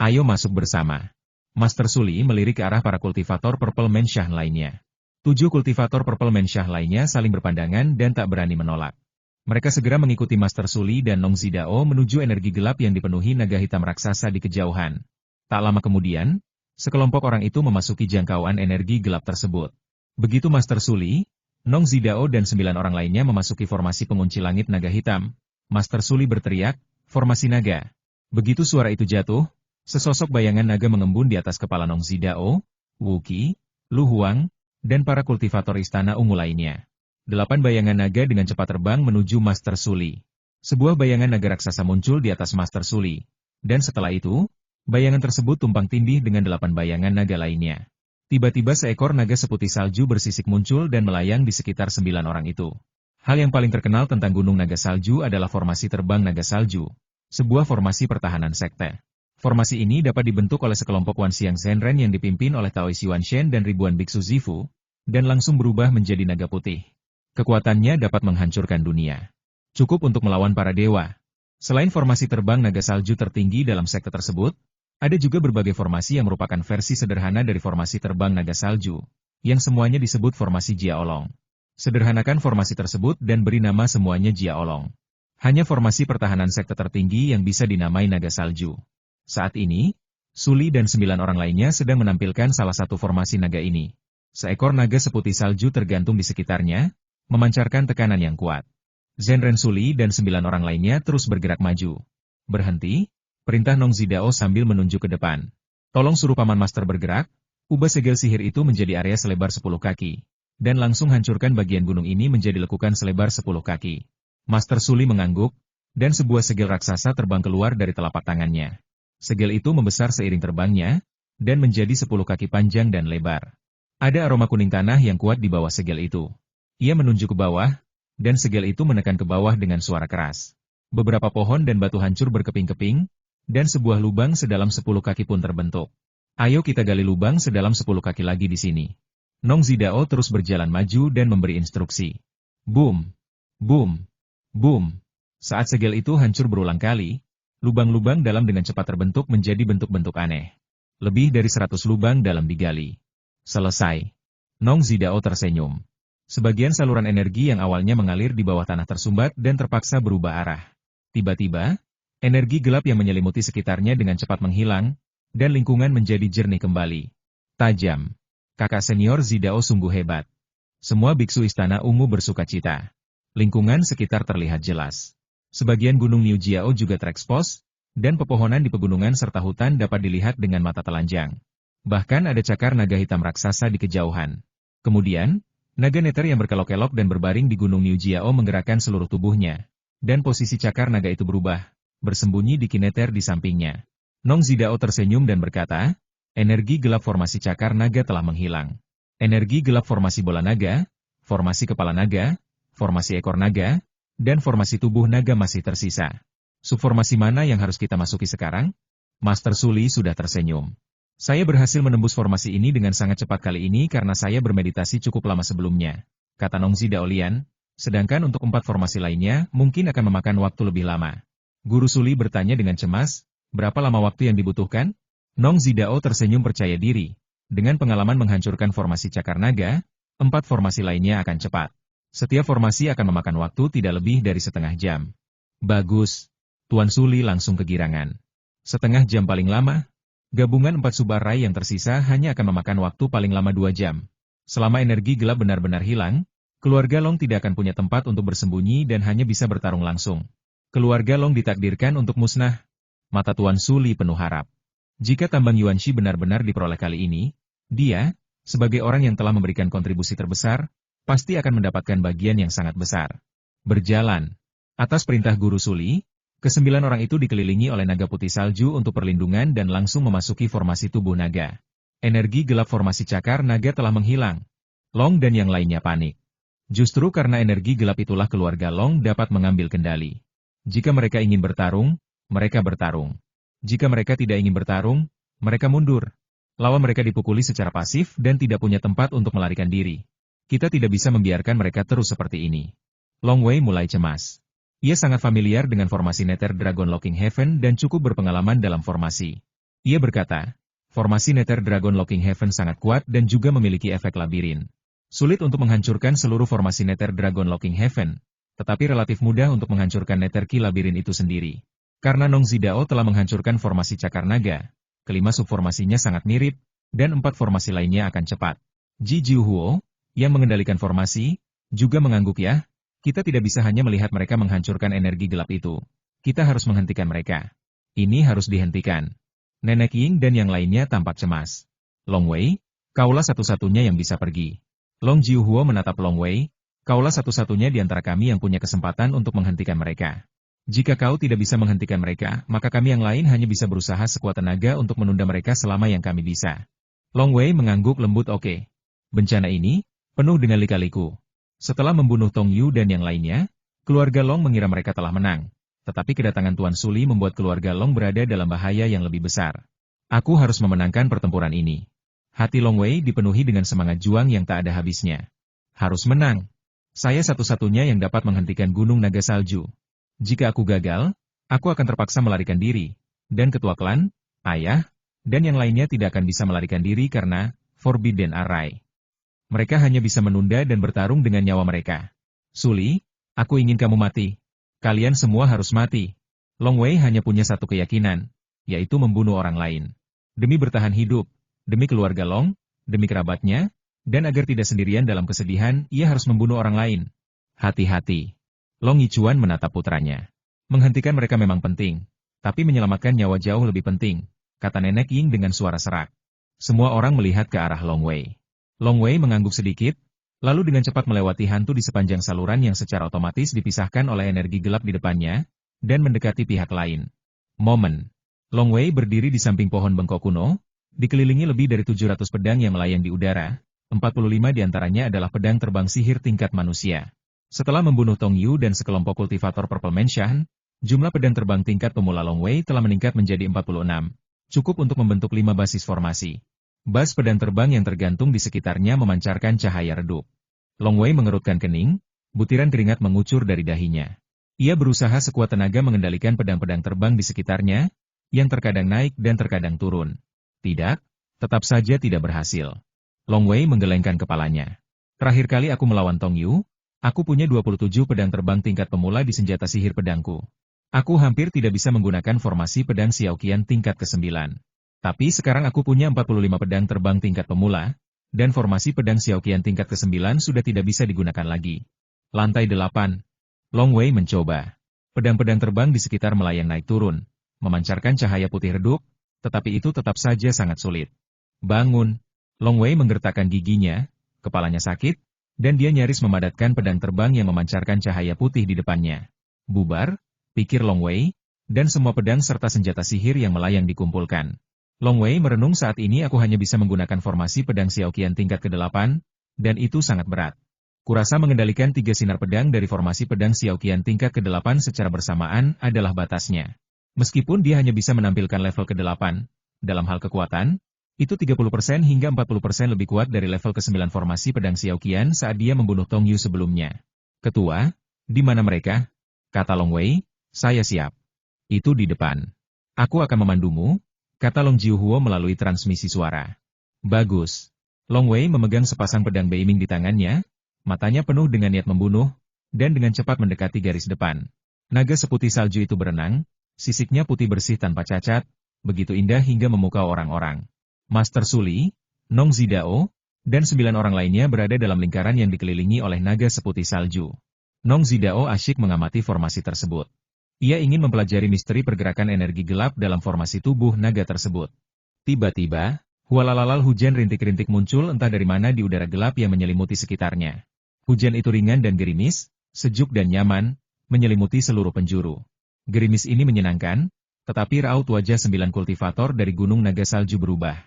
Ayo masuk bersama. Master Su Li melirik ke arah para kultivator Purple Man Shah lainnya. 7 kultivator Purple Man Shah lainnya saling berpandangan dan tak berani menolak. Mereka segera mengikuti Master Su Li dan Nong Zidao menuju energi gelap yang dipenuhi naga hitam raksasa di kejauhan. Tak lama kemudian, sekelompok orang itu memasuki jangkauan energi gelap tersebut. Begitu Master Su Li, Nong Zidao dan 9 orang lainnya memasuki formasi pengunci langit naga hitam. Master Su Li berteriak, formasi naga. Begitu suara itu jatuh, sesosok bayangan naga mengembun di atas kepala Nong Zidao, Wu Qi, Lu Huang, dan para kultivator istana ungu lainnya. 8 bayangan naga dengan cepat terbang menuju Master Su Li. Sebuah bayangan naga raksasa muncul di atas Master Su Li. Dan setelah itu, bayangan tersebut tumpang tindih dengan 8 bayangan naga lainnya. Tiba-tiba seekor naga seputih salju bersisik muncul dan melayang di sekitar 9 orang itu. Hal yang paling terkenal tentang Gunung Naga Salju adalah formasi terbang naga salju, sebuah formasi pertahanan sekte. Formasi ini dapat dibentuk oleh sekelompok Wan Xiang Zhenren yang dipimpin oleh Taoisi Yuan Shen dan ribuan biksu Zifu, dan langsung berubah menjadi naga putih. Kekuatannya dapat menghancurkan dunia. Cukup untuk melawan para dewa. Selain formasi terbang naga salju tertinggi dalam sekte tersebut, ada juga berbagai formasi yang merupakan versi sederhana dari formasi terbang naga salju, yang semuanya disebut formasi Jia Olong. Sederhanakan formasi tersebut dan beri nama semuanya Jia Olong. Hanya formasi pertahanan sekte tertinggi yang bisa dinamai naga salju. Saat ini, Su Li dan 9 orang lainnya sedang menampilkan salah satu formasi naga ini. Seekor naga seputih salju tergantung di sekitarnya, memancarkan tekanan yang kuat. Zhenren Su Li dan 9 orang lainnya terus bergerak maju. Berhenti. Perintah Nong Zidao sambil menunjuk ke depan. Tolong suruh Paman Master bergerak, ubah segel sihir itu menjadi area selebar 10 kaki. Dan langsung hancurkan bagian gunung ini menjadi lekukan selebar 10 kaki. Master Su Li mengangguk, dan sebuah segel raksasa terbang keluar dari telapak tangannya. Segel itu membesar seiring terbangnya, dan menjadi 10 kaki panjang dan lebar. Ada aroma kuning tanah yang kuat di bawah segel itu. Ia menunjuk ke bawah, dan segel itu menekan ke bawah dengan suara keras. Beberapa pohon dan batu hancur berkeping-keping, dan sebuah lubang sedalam 10 kaki pun terbentuk. Ayo kita gali lubang sedalam 10 kaki lagi di sini. Nong Zidao terus berjalan maju dan memberi instruksi. Boom! Boom! Boom! Saat segel itu hancur berulang kali, lubang-lubang dalam dengan cepat terbentuk menjadi bentuk-bentuk aneh. Lebih dari 100 lubang dalam digali. Selesai. Nong Zidao tersenyum. Sebagian saluran energi yang awalnya mengalir di bawah tanah tersumbat dan terpaksa berubah arah. Tiba-tiba, energi gelap yang menyelimuti sekitarnya dengan cepat menghilang, dan lingkungan menjadi jernih kembali. Tajam. Kakak senior Zidao sungguh hebat. Semua biksu istana ungu bersuka cita. Lingkungan sekitar terlihat jelas. Sebagian gunung New Jiao juga terekspos, dan pepohonan di pegunungan serta hutan dapat dilihat dengan mata telanjang. Bahkan ada cakar naga hitam raksasa di kejauhan. Kemudian, naga neter yang berkelok-kelok dan berbaring di gunung New Jiao menggerakkan seluruh tubuhnya. Dan posisi cakar naga itu berubah, bersembunyi di kineter di sampingnya. Nong Zidao tersenyum dan berkata, energi gelap formasi cakar naga telah menghilang. Energi gelap formasi bola naga, formasi kepala naga, formasi ekor naga, dan formasi tubuh naga masih tersisa. Subformasi mana yang harus kita masuki sekarang? Master Suli sudah tersenyum. Saya berhasil menembus formasi ini dengan sangat cepat kali ini karena saya bermeditasi cukup lama sebelumnya, kata Nong Zidao Lian, sedangkan untuk 4 formasi lainnya mungkin akan memakan waktu lebih lama. Guru Suli bertanya dengan cemas, berapa lama waktu yang dibutuhkan? Nong Zidao tersenyum percaya diri. Dengan pengalaman menghancurkan formasi cakar naga, 4 formasi lainnya akan cepat. Setiap formasi akan memakan waktu tidak lebih dari setengah jam. Bagus. Tuan Suli langsung kegirangan. Setengah jam paling lama. Gabungan 4 subarai yang tersisa hanya akan memakan waktu paling lama 2 jam. Selama energi gelap benar-benar hilang, keluarga Long tidak akan punya tempat untuk bersembunyi dan hanya bisa bertarung langsung. Keluarga Long ditakdirkan untuk musnah. Mata Tuan Suli penuh harap. Jika tambang Yuanxi benar-benar diperoleh kali ini, dia, sebagai orang yang telah memberikan kontribusi terbesar, pasti akan mendapatkan bagian yang sangat besar. Berjalan. Atas perintah Guru Suli, ke-9 orang itu dikelilingi oleh naga putih salju untuk perlindungan dan langsung memasuki formasi tubuh naga. Energi gelap formasi cakar naga telah menghilang. Long dan yang lainnya panik. Justru karena energi gelap itulah keluarga Long dapat mengambil kendali. Jika mereka ingin bertarung, mereka bertarung. Jika mereka tidak ingin bertarung, mereka mundur. Lawan mereka dipukuli secara pasif dan tidak punya tempat untuk melarikan diri. Kita tidak bisa membiarkan mereka terus seperti ini. Long Wei mulai cemas. Ia sangat familiar dengan formasi Nether Dragon Locking Heaven dan cukup berpengalaman dalam formasi. Ia berkata, formasi Nether Dragon Locking Heaven sangat kuat dan juga memiliki efek labirin. Sulit untuk menghancurkan seluruh formasi Nether Dragon Locking Heaven, tetapi relatif mudah untuk menghancurkan Nether Ki labirin itu sendiri. Karena Nong Zidao telah menghancurkan formasi cakar naga, kelima subformasinya sangat mirip, dan 4 formasi lainnya akan cepat. Ji Jiuhuo, yang mengendalikan formasi, juga mengangguk ya, kita tidak bisa hanya melihat mereka menghancurkan energi gelap itu. Kita harus menghentikan mereka. Ini harus dihentikan. Nenek Ying dan yang lainnya tampak cemas. Long Wei, kaulah satu-satunya yang bisa pergi. Long Jiuhuo menatap Long Wei, kaulah satu-satunya di antara kami yang punya kesempatan untuk menghentikan mereka. Jika kau tidak bisa menghentikan mereka, maka kami yang lain hanya bisa berusaha sekuat tenaga untuk menunda mereka selama yang kami bisa. Long Wei mengangguk lembut oke. Bencana ini, penuh dengan lika-liku. Setelah membunuh Tong Yu dan yang lainnya, keluarga Long mengira mereka telah menang. Tetapi kedatangan Tuan Suli membuat keluarga Long berada dalam bahaya yang lebih besar. Aku harus memenangkan pertempuran ini. Hati Long Wei dipenuhi dengan semangat juang yang tak ada habisnya. Harus menang. Saya satu-satunya yang dapat menghentikan Gunung Naga Salju. Jika aku gagal, aku akan terpaksa melarikan diri. Dan ketua klan, ayah, dan yang lainnya tidak akan bisa melarikan diri karena Forbidden Array. Mereka hanya bisa menunda dan bertarung dengan nyawa mereka. Suli, aku ingin kamu mati. Kalian semua harus mati. Long Wei hanya punya satu keyakinan, yaitu membunuh orang lain. Demi bertahan hidup, demi keluarga Long, demi kerabatnya, dan agar tidak sendirian dalam kesedihan, ia harus membunuh orang lain. Hati-hati. Long Yichuan menatap putranya. Menghentikan mereka memang penting, tapi menyelamatkan nyawa jauh lebih penting, kata Nenek Ying dengan suara serak. Semua orang melihat ke arah Long Wei. Long Wei mengangguk sedikit, lalu dengan cepat melewati hantu di sepanjang saluran yang secara otomatis dipisahkan oleh energi gelap di depannya, dan mendekati pihak lain. Momen. Long Wei berdiri di samping pohon bengkok kuno, dikelilingi lebih dari 700 pedang yang melayang di udara, 45 diantaranya adalah pedang terbang sihir tingkat manusia. Setelah membunuh Tong Yu dan sekelompok kultivator Purple Mansion, jumlah pedang terbang tingkat pemula Long Wei telah meningkat menjadi 46, cukup untuk membentuk 5 basis formasi. Bas pedang terbang yang tergantung di sekitarnya memancarkan cahaya redup. Long Wei mengerutkan kening, butiran keringat mengucur dari dahinya. Ia berusaha sekuat tenaga mengendalikan pedang-pedang terbang di sekitarnya, yang terkadang naik dan terkadang turun. Tidak, tetap saja tidak berhasil. Long Wei menggelengkan kepalanya. Terakhir kali aku melawan Tong Yu, aku punya 27 pedang terbang tingkat pemula di senjata sihir pedangku. Aku hampir tidak bisa menggunakan formasi pedang Xiaoqian tingkat ke-9. Tapi sekarang aku punya 45 pedang terbang tingkat pemula, dan formasi pedang Xiaoqian tingkat ke-9 sudah tidak bisa digunakan lagi. Lantai 8. Long Wei mencoba. Pedang-pedang terbang di sekitar melayang naik turun, memancarkan cahaya putih redup, tetapi itu tetap saja sangat sulit. Bangun! Long Wei menggertakkan giginya, kepalanya sakit, dan dia nyaris memadatkan pedang terbang yang memancarkan cahaya putih di depannya. Bubar, pikir Long Wei, dan semua pedang serta senjata sihir yang melayang dikumpulkan. Long Wei merenung saat ini aku hanya bisa menggunakan formasi pedang Xiaoqian tingkat ke-8, dan itu sangat berat. Kurasa mengendalikan 3 sinar pedang dari formasi pedang Xiaoqian tingkat ke-8 secara bersamaan adalah batasnya. Meskipun dia hanya bisa menampilkan level ke-8, dalam hal kekuatan, itu 30% hingga 40% lebih kuat dari level ke-9 formasi pedang Xiaoqian saat dia membunuh Tong Yu sebelumnya. Ketua, di mana mereka? Kata Long Wei, saya siap. Itu di depan. Aku akan memandumu, kata Long Jiuhuo melalui transmisi suara. Bagus. Long Wei memegang sepasang pedang beiming di tangannya, matanya penuh dengan niat membunuh, dan dengan cepat mendekati garis depan. Naga seputih salju itu berenang, sisiknya putih bersih tanpa cacat, begitu indah hingga memukau orang-orang. Master Suli, Nong Zidao, dan 9 orang lainnya berada dalam lingkaran yang dikelilingi oleh naga seputih salju. Nong Zidao asyik mengamati formasi tersebut. Ia ingin mempelajari misteri pergerakan energi gelap dalam formasi tubuh naga tersebut. Tiba-tiba, hualalalal hujan rintik-rintik muncul entah dari mana di udara gelap yang menyelimuti sekitarnya. Hujan itu ringan dan gerimis, sejuk dan nyaman, menyelimuti seluruh penjuru. Gerimis ini menyenangkan, tetapi raut wajah 9 kultivator dari Gunung Naga Salju berubah.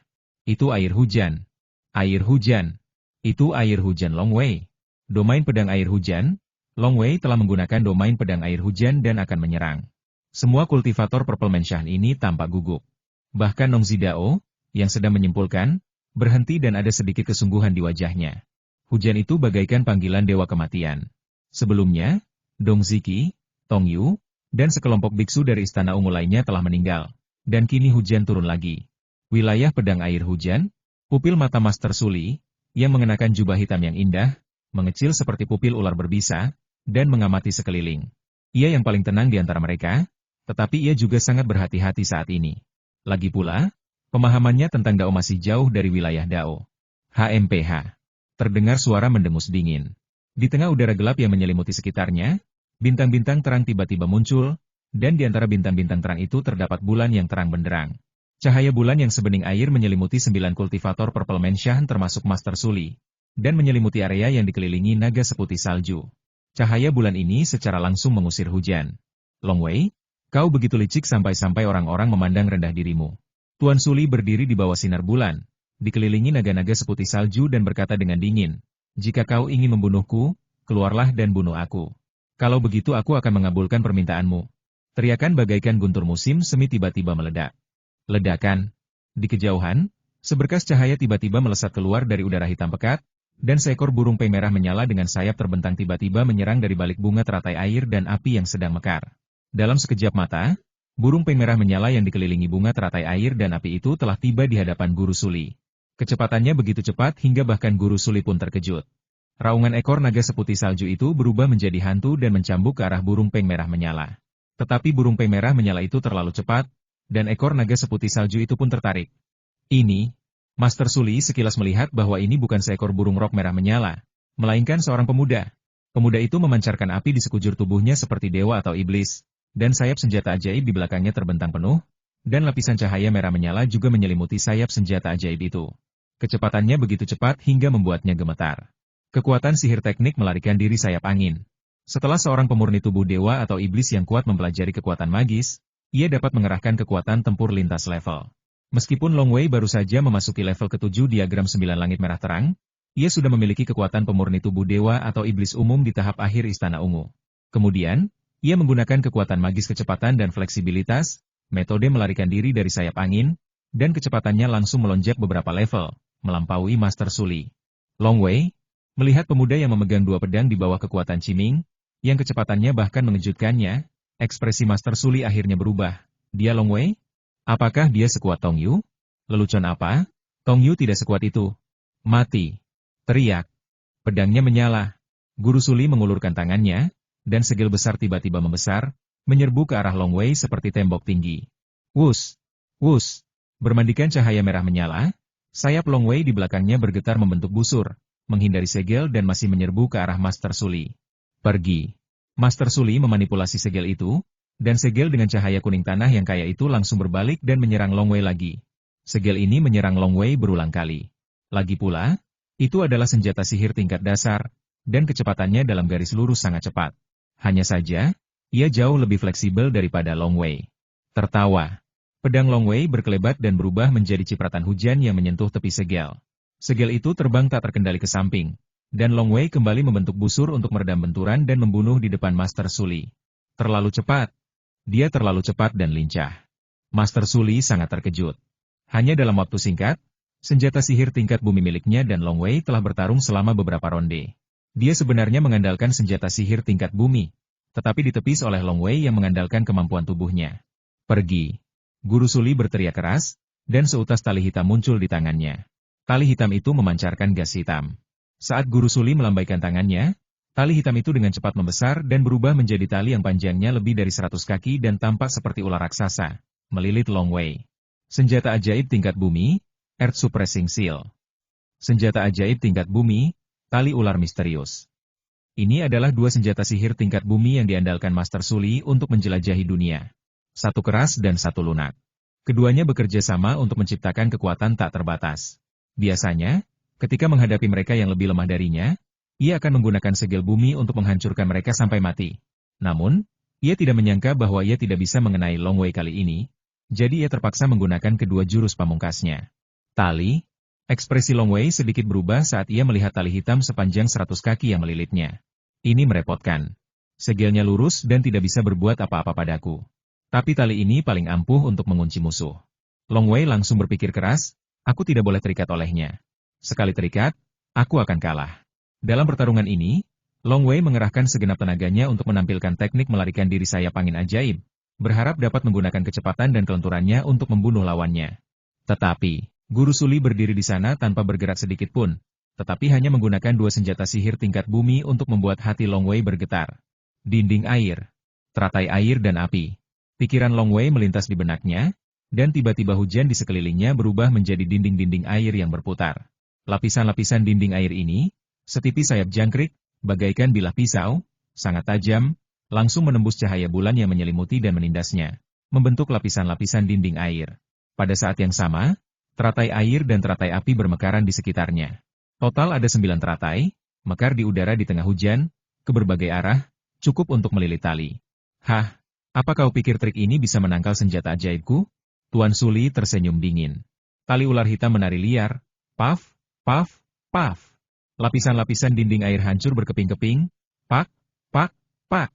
Itu air hujan. Air hujan. Itu air hujan Long Wei. Domain pedang air hujan, Long Wei telah menggunakan domain pedang air hujan dan akan menyerang. Semua kultivator Purple Mansion ini tampak gugup. Bahkan Nong Zidao, yang sedang menyimpulkan, berhenti dan ada sedikit kesungguhan di wajahnya. Hujan itu bagaikan panggilan dewa kematian. Sebelumnya, Dong Ziki, Tong Yu, dan sekelompok biksu dari istana ungu lainnya telah meninggal, dan kini hujan turun lagi. Wilayah pedang air hujan, pupil mata Master Suli, yang mengenakan jubah hitam yang indah, mengecil seperti pupil ular berbisa, dan mengamati sekeliling. Ia yang paling tenang di antara mereka, tetapi ia juga sangat berhati-hati saat ini. Lagi pula, pemahamannya tentang Dao masih jauh dari wilayah Dao. HMPH. Terdengar suara mendengus dingin. Di tengah udara gelap yang menyelimuti sekitarnya, bintang-bintang terang tiba-tiba muncul, dan di antara bintang-bintang terang itu terdapat bulan yang terang benderang. Cahaya bulan yang sebening air menyelimuti 9 kultivator Purple Mansion termasuk Master Suli, dan menyelimuti area yang dikelilingi naga seputih salju. Cahaya bulan ini secara langsung mengusir hujan. Long Wei, kau begitu licik sampai-sampai orang-orang memandang rendah dirimu. Tuan Suli berdiri di bawah sinar bulan, dikelilingi naga-naga seputih salju dan berkata dengan dingin, jika kau ingin membunuhku, keluarlah dan bunuh aku. Kalau begitu aku akan mengabulkan permintaanmu. Teriakan bagaikan guntur musim semi tiba-tiba meledak. Ledakan. Di kejauhan, seberkas cahaya tiba-tiba melesat keluar dari udara hitam pekat, dan seekor burung pei merah menyala dengan sayap terbentang tiba-tiba menyerang dari balik bunga teratai air dan api yang sedang mekar. Dalam sekejap mata, burung pei merah menyala yang dikelilingi bunga teratai air dan api itu telah tiba di hadapan Guru Suli. Kecepatannya begitu cepat hingga bahkan Guru Suli pun terkejut. Raungan ekor naga seputih salju itu berubah menjadi hantu dan mencambuk ke arah burung pei merah menyala. Tetapi burung pei merah menyala itu terlalu cepat, dan ekor naga seputih salju itu pun tertarik. Ini, Master Suli sekilas melihat bahwa ini bukan seekor burung rok merah menyala, melainkan seorang pemuda. Pemuda itu memancarkan api di sekujur tubuhnya seperti dewa atau iblis, dan sayap senjata ajaib di belakangnya terbentang penuh, dan lapisan cahaya merah menyala juga menyelimuti sayap senjata ajaib itu. Kecepatannya begitu cepat hingga membuatnya gemetar. Kekuatan sihir teknik melarikan diri sayap angin. Setelah seorang pemurni tubuh dewa atau iblis yang kuat mempelajari kekuatan magis, ia dapat mengerahkan kekuatan tempur lintas level. Meskipun Long Wei baru saja memasuki level ke-7 diagram 9 langit merah terang, ia sudah memiliki kekuatan pemurni tubuh dewa atau iblis umum di tahap akhir Istana Ungu. Kemudian, ia menggunakan kekuatan magis kecepatan dan fleksibilitas, metode melarikan diri dari sayap angin, dan kecepatannya langsung melonjak beberapa level, melampaui Master Suli. Long Wei, melihat pemuda yang memegang 2 pedang di bawah kekuatan Qiming, yang kecepatannya bahkan mengejutkannya, ekspresi Master Suli akhirnya berubah. Dia Long Wei? Apakah dia sekuat Tong Yu? Lelucon apa? Tong Yu tidak sekuat itu. Mati. Teriak. Pedangnya menyala. Guru Suli mengulurkan tangannya, dan segel besar tiba-tiba membesar, menyerbu ke arah Long Wei seperti tembok tinggi. Wus! Wus! Bermandikan cahaya merah menyala, sayap Long Wei di belakangnya bergetar membentuk busur, menghindari segel dan masih menyerbu ke arah Master Suli. Pergi. Master Suli memanipulasi segel itu, dan segel dengan cahaya kuning tanah yang kaya itu langsung berbalik dan menyerang Long Wei lagi. Segel ini menyerang Long Wei berulang kali. Lagi pula, itu adalah senjata sihir tingkat dasar, dan kecepatannya dalam garis lurus sangat cepat. Hanya saja, ia jauh lebih fleksibel daripada Long Wei. Tertawa. Pedang Long Wei berkelebat dan berubah menjadi cipratan hujan yang menyentuh tepi segel. Segel itu terbang tak terkendali ke samping, dan Long Wei kembali membentuk busur untuk meredam benturan dan membunuh di depan Master Suli. Terlalu cepat. Dia terlalu cepat dan lincah. Master Suli sangat terkejut. Hanya dalam waktu singkat, senjata sihir tingkat bumi miliknya dan Long Wei telah bertarung selama beberapa ronde. Dia sebenarnya mengandalkan senjata sihir tingkat bumi, tetapi ditepis oleh Long Wei yang mengandalkan kemampuan tubuhnya. Pergi. Guru Suli berteriak keras, dan seutas tali hitam muncul di tangannya. Tali hitam itu memancarkan gas hitam. Saat Guru Suli melambaikan tangannya, tali hitam itu dengan cepat membesar dan berubah menjadi tali yang panjangnya lebih dari 100 kaki dan tampak seperti ular raksasa, melilit Long Wei. Senjata ajaib tingkat bumi, Earth Suppressing Seal. Senjata ajaib tingkat bumi, tali ular misterius. Ini adalah dua senjata sihir tingkat bumi yang diandalkan Master Suli untuk menjelajahi dunia. Satu keras dan satu lunak. Keduanya bekerja sama untuk menciptakan kekuatan tak terbatas. Biasanya, ketika menghadapi mereka yang lebih lemah darinya, ia akan menggunakan segel bumi untuk menghancurkan mereka sampai mati. Namun, ia tidak menyangka bahwa ia tidak bisa mengenai Long Wei kali ini, jadi ia terpaksa menggunakan kedua jurus pamungkasnya. Tali, ekspresi Long Wei sedikit berubah saat ia melihat tali hitam sepanjang 100 kaki yang melilitnya. Ini merepotkan. Segelnya lurus dan tidak bisa berbuat apa-apa padaku. Tapi tali ini paling ampuh untuk mengunci musuh. Long Wei langsung berpikir keras, aku tidak boleh terikat olehnya. Sekali terikat, aku akan kalah. Dalam pertarungan ini, Long Wei mengerahkan segenap tenaganya untuk menampilkan teknik melarikan diri sayap angin ajaib, berharap dapat menggunakan kecepatan dan kelenturannya untuk membunuh lawannya. Tetapi, Guru Suli berdiri di sana tanpa bergerak sedikit pun, tetapi hanya menggunakan dua senjata sihir tingkat bumi untuk membuat hati Long Wei bergetar. Dinding air, teratai air dan api. Pikiran Long Wei melintas di benaknya, dan tiba-tiba hujan di sekelilingnya berubah menjadi dinding-dinding air yang berputar. Lapisan-lapisan dinding air ini, setipis sayap jangkrik, bagaikan bilah pisau, sangat tajam, langsung menembus cahaya bulan yang menyelimuti dan menindasnya, membentuk lapisan-lapisan dinding air. Pada saat yang sama, teratai air dan teratai api bermekaran di sekitarnya. Total ada 9 teratai, mekar di udara di tengah hujan, ke berbagai arah, cukup untuk melilit tali. Hah! Apa kau pikir trik ini bisa menangkal senjata ajaibku? Tuan Suli tersenyum dingin. Tali ular hitam menari liar. Paf, paf, paf. Lapisan-lapisan dinding air hancur berkeping-keping. Pak, pak, pak.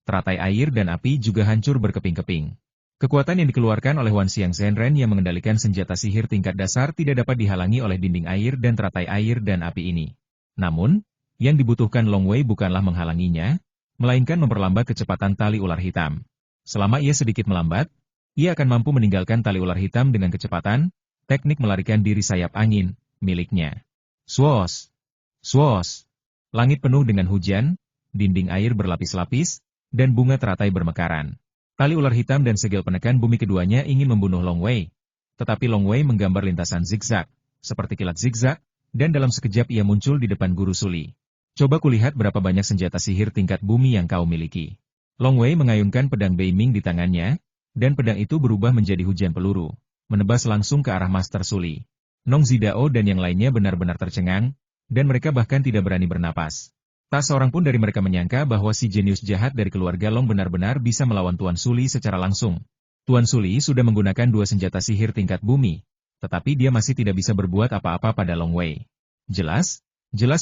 Teratai air dan api juga hancur berkeping-keping. Kekuatan yang dikeluarkan oleh Wan Xiang Zhenren yang mengendalikan senjata sihir tingkat dasar tidak dapat dihalangi oleh dinding air dan teratai air dan api ini. Namun, yang dibutuhkan Long Wei bukanlah menghalanginya, melainkan memperlambat kecepatan tali ular hitam. Selama ia sedikit melambat, ia akan mampu meninggalkan tali ular hitam dengan kecepatan, teknik melarikan diri sayap angin, miliknya. Swoosh! Swoosh! Langit penuh dengan hujan, dinding air berlapis-lapis, dan bunga teratai bermekaran. Tali ular hitam dan segel penekan bumi keduanya ingin membunuh Long Wei. Tetapi Long Wei menggambar lintasan zigzag, seperti kilat zigzag, dan dalam sekejap ia muncul di depan Guru Suli. Coba kulihat berapa banyak senjata sihir tingkat bumi yang kau miliki. Long Wei mengayunkan pedang Beiming di tangannya, dan pedang itu berubah menjadi hujan peluru, menebas langsung ke arah Master Suli. Nong Zidao dan yang lainnya benar-benar tercengang, dan mereka bahkan tidak berani bernapas. Tak seorang pun dari mereka menyangka bahwa si jenius jahat dari keluarga Long benar-benar bisa melawan Tuan Suli secara langsung. Tuan Suli sudah menggunakan dua senjata sihir tingkat bumi, tetapi dia masih tidak bisa berbuat apa-apa pada Long Wei. Jelas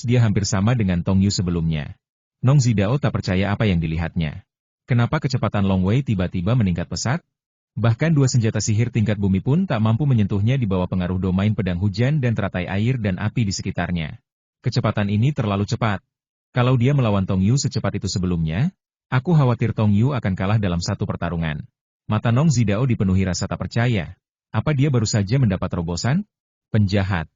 dia hampir sama dengan Tong Yu sebelumnya. Nong Zidao tak percaya apa yang dilihatnya. Kenapa kecepatan Long Wei tiba-tiba meningkat pesat? Bahkan dua senjata sihir tingkat bumi pun tak mampu menyentuhnya di bawah pengaruh domain pedang hujan dan teratai air dan api di sekitarnya. Kecepatan ini terlalu cepat. Kalau dia melawan Tong Yu secepat itu sebelumnya, aku khawatir Tong Yu akan kalah dalam satu pertarungan. Mata Nong Zidao dipenuhi rasa tak percaya. Apa dia baru saja mendapat terobosan? Penjahat.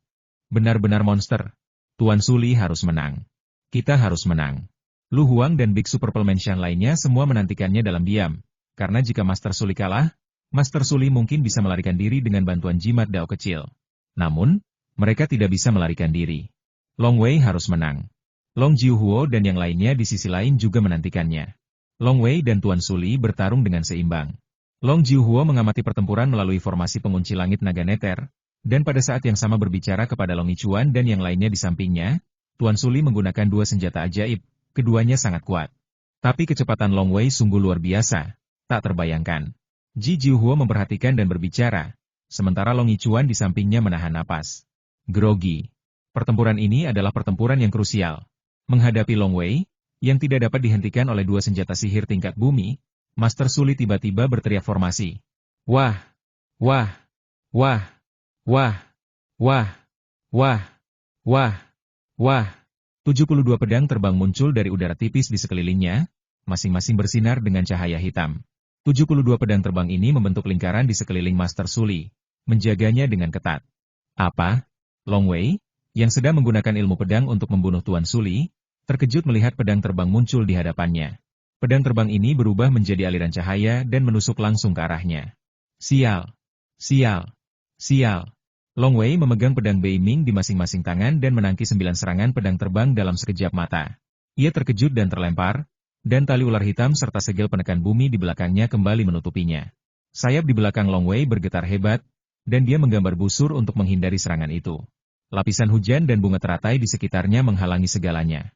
Benar-benar monster. Tuan Suli harus menang. Kita harus menang. Lu Huang dan biksu Purple Mansion lainnya semua menantikannya dalam diam. Karena jika Master Suli kalah, Master Suli mungkin bisa melarikan diri dengan bantuan jimat Dao kecil. Namun, mereka tidak bisa melarikan diri. Long Wei harus menang. Long Jiuhuo dan yang lainnya di sisi lain juga menantikannya. Long Wei dan Tuan Suli bertarung dengan seimbang. Long Jiuhuo mengamati pertempuran melalui formasi pengunci langit naga neter, dan pada saat yang sama berbicara kepada Long Ichuan dan yang lainnya di sampingnya. Tuan Suli menggunakan dua senjata ajaib, keduanya sangat kuat. Tapi kecepatan Long Wei sungguh luar biasa, tak terbayangkan. Ji Jiuhuo memperhatikan dan berbicara, sementara Long Ichuan di sampingnya menahan napas. Grogi. Pertempuran ini adalah pertempuran yang krusial. Menghadapi Long Wei, yang tidak dapat dihentikan oleh dua senjata sihir tingkat bumi, Master Suli tiba-tiba berteriak formasi. Wah! Wah! Wah! Wah! Wah! Wah! Wah! Wah! 72 pedang terbang muncul dari udara tipis di sekelilingnya, masing-masing bersinar dengan cahaya hitam. 72 pedang terbang ini membentuk lingkaran di sekeliling Master Suli, menjaganya dengan ketat. Apa? Long Wei, yang sedang menggunakan ilmu pedang untuk membunuh Tuan Suli, terkejut melihat pedang terbang muncul di hadapannya. Pedang terbang ini berubah menjadi aliran cahaya dan menusuk langsung ke arahnya. Sial! Sial! Sial! Long Wei memegang pedang Bei Ming di masing-masing tangan dan menangkis 9 serangan pedang terbang dalam sekejap mata. Ia terkejut dan terlempar, dan tali ular hitam serta segel penekan bumi di belakangnya kembali menutupinya. Sayap di belakang Long Wei bergetar hebat, dan dia menggambar busur untuk menghindari serangan itu. Lapisan hujan dan bunga teratai di sekitarnya menghalangi segalanya.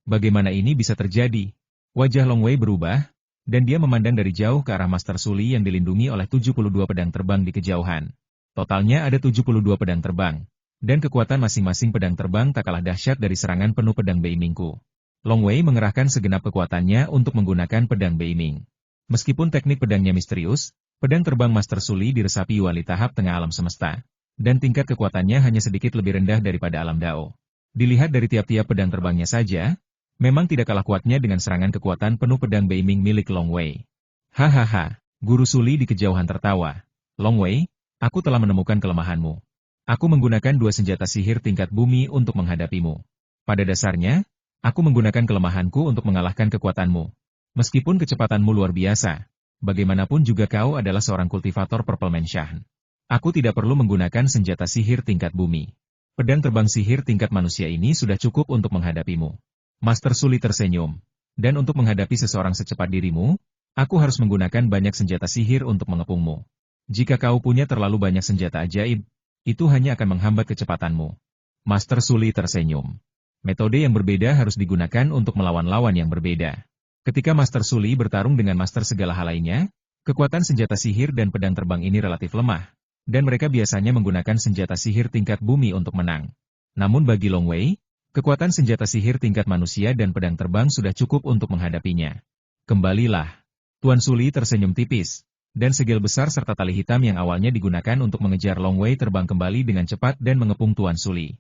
Bagaimana ini bisa terjadi? Wajah Long Wei berubah, dan dia memandang dari jauh ke arah Master Suli yang dilindungi oleh 72 pedang terbang di kejauhan. Totalnya ada 72 pedang terbang, dan kekuatan masing-masing pedang terbang tak kalah dahsyat dari serangan penuh pedang Bei Mingku. Long Wei mengerahkan segenap kekuatannya untuk menggunakan pedang Bei Ming. Meskipun teknik pedangnya misterius, pedang terbang Master Suli diresapi wali tahap tengah alam semesta, dan tingkat kekuatannya hanya sedikit lebih rendah daripada alam Dao. Dilihat dari tiap-tiap pedang terbangnya saja, memang tidak kalah kuatnya dengan serangan kekuatan penuh pedang Bei Ming milik Long Wei. Hahaha, Guru Suli di kejauhan tertawa. Long Wei, aku telah menemukan kelemahanmu. Aku menggunakan dua senjata sihir tingkat bumi untuk menghadapimu. Pada dasarnya, aku menggunakan kelemahanku untuk mengalahkan kekuatanmu. Meskipun kecepatanmu luar biasa, bagaimanapun juga kau adalah seorang kultivator Purple Mansion. Aku tidak perlu menggunakan senjata sihir tingkat bumi. Pedang terbang sihir tingkat manusia ini sudah cukup untuk menghadapimu. Master Suli tersenyum. Dan untuk menghadapi seseorang secepat dirimu, aku harus menggunakan banyak senjata sihir untuk mengepungmu. Jika kau punya terlalu banyak senjata ajaib, itu hanya akan menghambat kecepatanmu. Master Suli tersenyum. Metode yang berbeda harus digunakan untuk melawan lawan yang berbeda. Ketika Master Suli bertarung dengan Master segala hal lainnya, kekuatan senjata sihir dan pedang terbang ini relatif lemah, dan mereka biasanya menggunakan senjata sihir tingkat bumi untuk menang. Namun bagi Long Wei, kekuatan senjata sihir tingkat manusia dan pedang terbang sudah cukup untuk menghadapinya. Kembalilah. Tuan Suli tersenyum tipis, dan segel besar serta tali hitam yang awalnya digunakan untuk mengejar Long Wei terbang kembali dengan cepat dan mengepung Tuan Suli.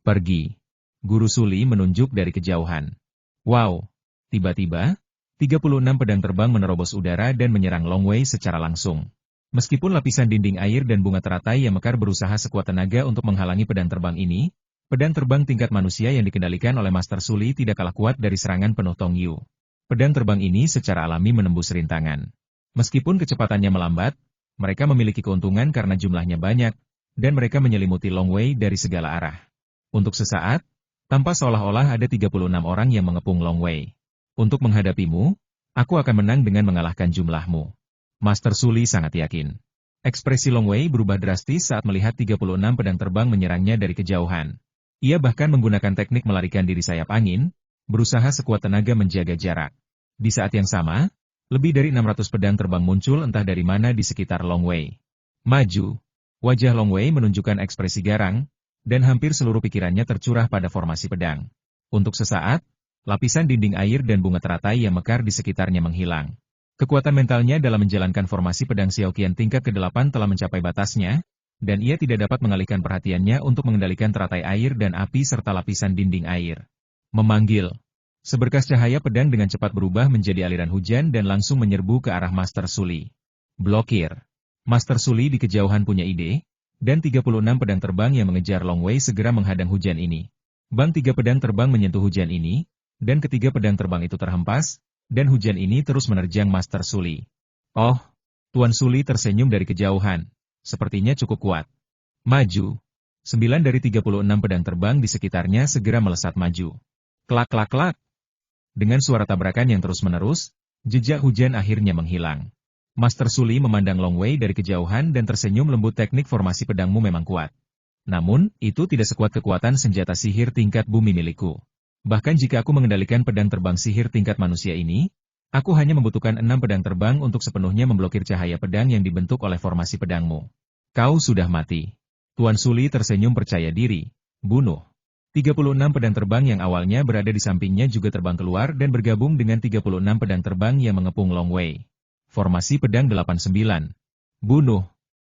Pergi. Guru Suli menunjuk dari kejauhan. Wow! Tiba-tiba, 36 pedang terbang menerobos udara dan menyerang Long Wei secara langsung. Meskipun lapisan dinding air dan bunga teratai yang mekar berusaha sekuat tenaga untuk menghalangi pedang terbang ini, pedang terbang tingkat manusia yang dikendalikan oleh Master Suli tidak kalah kuat dari serangan penuh Tong Yu. Pedang terbang ini secara alami menembus rintangan. Meskipun kecepatannya melambat, mereka memiliki keuntungan karena jumlahnya banyak, dan mereka menyelimuti Long Wei dari segala arah. Untuk sesaat, tampak seolah-olah ada 36 orang yang mengepung Long Wei. Untuk menghadapimu, aku akan menang dengan mengalahkan jumlahmu. Master Suli sangat yakin. Ekspresi Long Wei berubah drastis saat melihat 36 pedang terbang menyerangnya dari kejauhan. Ia bahkan menggunakan teknik melarikan diri sayap angin, berusaha sekuat tenaga menjaga jarak. Di saat yang sama, lebih dari 600 pedang terbang muncul entah dari mana di sekitar Long Wei. Maju. Wajah Long Wei menunjukkan ekspresi garang, dan hampir seluruh pikirannya tercurah pada formasi pedang. Untuk sesaat, lapisan dinding air dan bunga teratai yang mekar di sekitarnya menghilang. Kekuatan mentalnya dalam menjalankan formasi pedang Xiaoqian tingkat ke-8 telah mencapai batasnya, dan ia tidak dapat mengalihkan perhatiannya untuk mengendalikan teratai air dan api serta lapisan dinding air. Memanggil. Seberkas cahaya pedang dengan cepat berubah menjadi aliran hujan dan langsung menyerbu ke arah Master Suli. Blokir. Master Suli di kejauhan punya ide, dan 36 pedang terbang yang mengejar Long Wei segera menghadang hujan ini. Bang 3 pedang terbang menyentuh hujan ini, dan ketiga pedang terbang itu terhempas, dan hujan ini terus menerjang Master Suli. Oh, Tuan Suli tersenyum dari kejauhan. Sepertinya cukup kuat. Maju. 9 dari 36 pedang terbang di sekitarnya segera melesat maju. Klak klak klak. Dengan suara tabrakan yang terus-menerus, Jejak hujan akhirnya menghilang. Master Suli memandang Long Wei dari kejauhan dan tersenyum lembut. Teknik formasi pedangmu memang kuat. Namun, itu tidak sekuat kekuatan senjata sihir tingkat bumi milikku. Bahkan jika aku mengendalikan pedang terbang sihir tingkat manusia ini, aku hanya membutuhkan 6 pedang terbang untuk sepenuhnya memblokir cahaya pedang yang dibentuk oleh formasi pedangmu. Kau sudah mati. Tuan Suli tersenyum percaya diri. Bunuh. 36 pedang terbang yang awalnya berada di sampingnya juga terbang keluar dan bergabung dengan 36 pedang terbang yang mengepung Long Wei. Formasi pedang 89. Bunuh.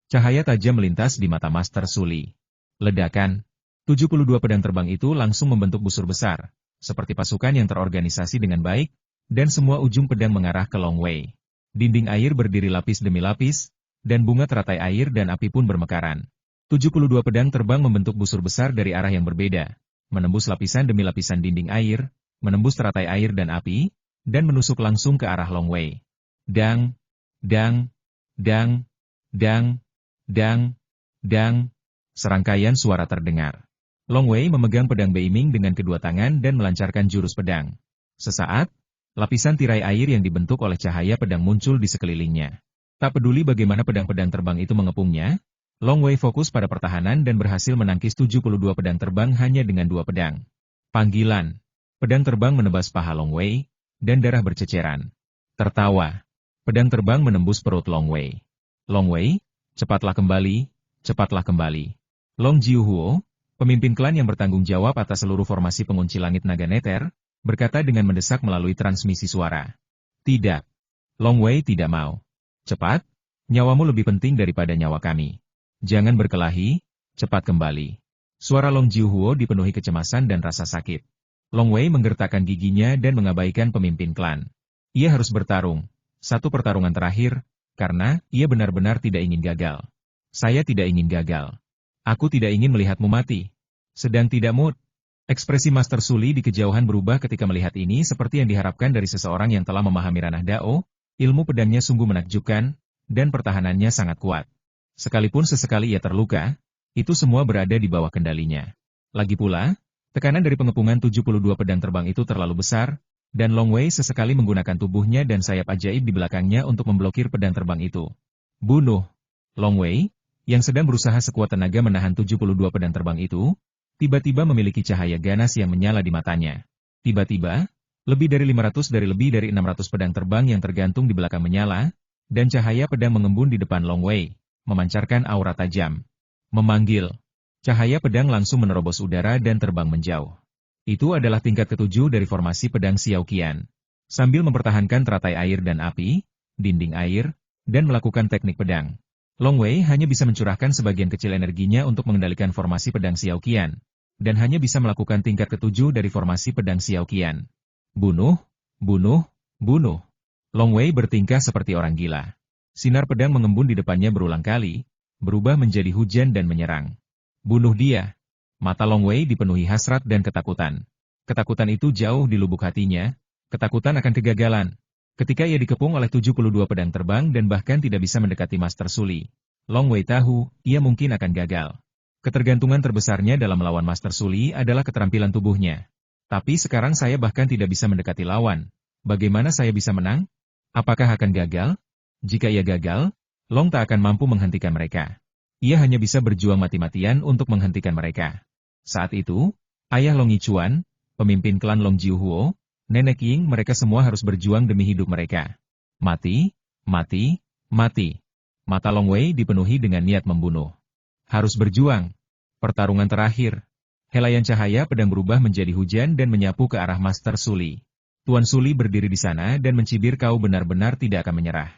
Cahaya tajam melintas di mata Master Suli. Ledakan. 72 pedang terbang itu langsung membentuk busur besar, seperti pasukan yang terorganisasi dengan baik, dan semua ujung pedang mengarah ke Long Wei. Dinding air berdiri lapis demi lapis, dan bunga teratai air dan api pun bermekaran. 72 pedang terbang membentuk busur besar dari arah yang berbeda, menembus lapisan demi lapisan dinding air, menembus teratai air dan api, dan menusuk langsung ke arah Long Wei. Dang, dang, dang, dang, dang, dang. Serangkaian suara terdengar. Long Wei memegang pedang Beiming dengan kedua tangan dan melancarkan jurus pedang. Sesaat, lapisan tirai air yang dibentuk oleh cahaya pedang muncul di sekelilingnya. Tak peduli bagaimana pedang-pedang terbang itu mengepungnya, Long Wei fokus pada pertahanan dan berhasil menangkis 72 pedang terbang hanya dengan 2 pedang. Panggilan. Pedang terbang menebas paha Long Wei, dan darah berceceran. Tertawa. Pedang terbang menembus perut Long Wei. Long Wei, cepatlah kembali, cepatlah kembali. Long Jiuhuo, pemimpin klan yang bertanggung jawab atas seluruh formasi pengunci langit naga neter, berkata dengan mendesak melalui transmisi suara. Tidak. Long Wei tidak mau. Cepat, nyawamu lebih penting daripada nyawa kami. Jangan berkelahi, cepat kembali. Suara Long Jiuhuo dipenuhi kecemasan dan rasa sakit. Long Wei menggertakkan giginya dan mengabaikan pemimpin klan. Ia harus bertarung, satu pertarungan terakhir, karena ia benar-benar tidak ingin gagal. Saya tidak ingin gagal. Aku tidak ingin melihatmu mati. Sedang tidak mood. Ekspresi Master Suli di kejauhan berubah ketika melihat ini seperti yang diharapkan dari seseorang yang telah memahami ranah Dao, ilmu pedangnya sungguh menakjubkan, dan pertahanannya sangat kuat. Sekalipun sesekali ia terluka, itu semua berada di bawah kendalinya. Lagi pula, tekanan dari pengepungan 72 pedang terbang itu terlalu besar, dan Long Wei sesekali menggunakan tubuhnya dan sayap ajaib di belakangnya untuk memblokir pedang terbang itu. Bunuh. Long Wei, yang sedang berusaha sekuat tenaga menahan 72 pedang terbang itu, tiba-tiba memiliki cahaya ganas yang menyala di matanya. Tiba-tiba, lebih dari 600 pedang terbang yang tergantung di belakang menyala, dan cahaya pedang mengembun di depan Long Wei, memancarkan aura tajam. Memanggil. Cahaya pedang langsung menerobos udara dan terbang menjauh. Itu adalah tingkat ketujuh dari formasi pedang Xiao Qian. Sambil mempertahankan teratai air dan api, dinding air, dan melakukan teknik pedang, Long Wei hanya bisa mencurahkan sebagian kecil energinya untuk mengendalikan formasi pedang Xiao Qian, dan hanya bisa melakukan tingkat ketujuh dari formasi pedang Xiao Qian. Bunuh, bunuh, bunuh. Long Wei bertingkah seperti orang gila. Sinar pedang mengembun di depannya berulang kali, berubah menjadi hujan dan menyerang. Bunuh dia. Mata Long Wei dipenuhi hasrat dan ketakutan. Ketakutan itu jauh di lubuk hatinya, ketakutan akan kegagalan. Ketika ia dikepung oleh 72 pedang terbang dan bahkan tidak bisa mendekati Master Suli, Long Wei tahu, ia mungkin akan gagal. Ketergantungan terbesarnya dalam melawan Master Suli adalah keterampilan tubuhnya. Tapi sekarang saya bahkan tidak bisa mendekati lawan. Bagaimana saya bisa menang? Apakah akan gagal? Jika ia gagal, Long tak akan mampu menghentikan mereka. Ia hanya bisa berjuang mati-matian untuk menghentikan mereka. Saat itu, ayah Long Yichuan, pemimpin klan Long Jiuhuo, Nenek Ying, mereka semua harus berjuang demi hidup mereka. Mati, mati, mati. Mata Long Wei dipenuhi dengan niat membunuh. Harus berjuang. Pertarungan terakhir. Helaian cahaya pedang berubah menjadi hujan dan menyapu ke arah Master Suli. Tuan Suli berdiri di sana dan mencibir, kau benar-benar tidak akan menyerah.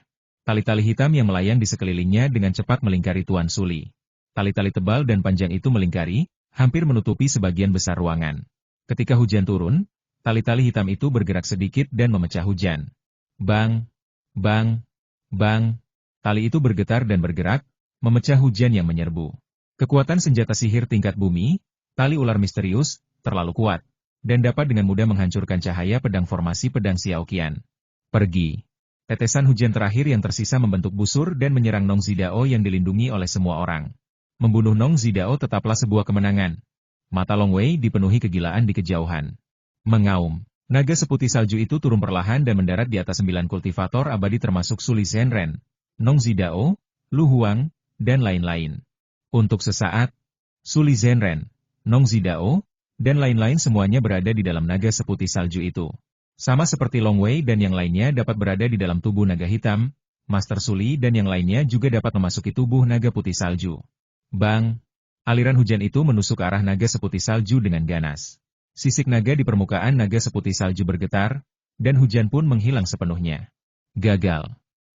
Tali-tali hitam yang melayang di sekelilingnya dengan cepat melingkari Tuan Suli. Tali-tali tebal dan panjang itu melingkari, hampir menutupi sebagian besar ruangan. Ketika hujan turun, tali-tali hitam itu bergerak sedikit dan memecah hujan. Bang, bang, bang. Tali itu bergetar dan bergerak, memecah hujan yang menyerbu. Kekuatan senjata sihir tingkat bumi, tali ular misterius, terlalu kuat, dan dapat dengan mudah menghancurkan cahaya pedang formasi pedang Xiao Qian. Pergi. Tetesan hujan terakhir yang tersisa membentuk busur dan menyerang Nong Zidao yang dilindungi oleh semua orang. Membunuh Nong Zidao tetaplah sebuah kemenangan. Mata Long Wei dipenuhi kegilaan di kejauhan. Mengaum. Naga seputih salju itu turun perlahan dan mendarat di atas 9 kultivator abadi termasuk Suli Zhenren, Nong Zidao, Lu Huang, dan lain-lain. Untuk sesaat, Suli Zhenren, Nong Zidao, dan lain-lain semuanya berada di dalam naga seputih salju itu. Sama seperti Long Wei dan yang lainnya dapat berada di dalam tubuh naga hitam, Master Suli dan yang lainnya juga dapat memasuki tubuh naga putih salju. Bang! Aliran hujan itu menusuk ke arah naga seputih salju dengan ganas. Sisik naga di permukaan naga seputih salju bergetar, dan hujan pun menghilang sepenuhnya. Gagal.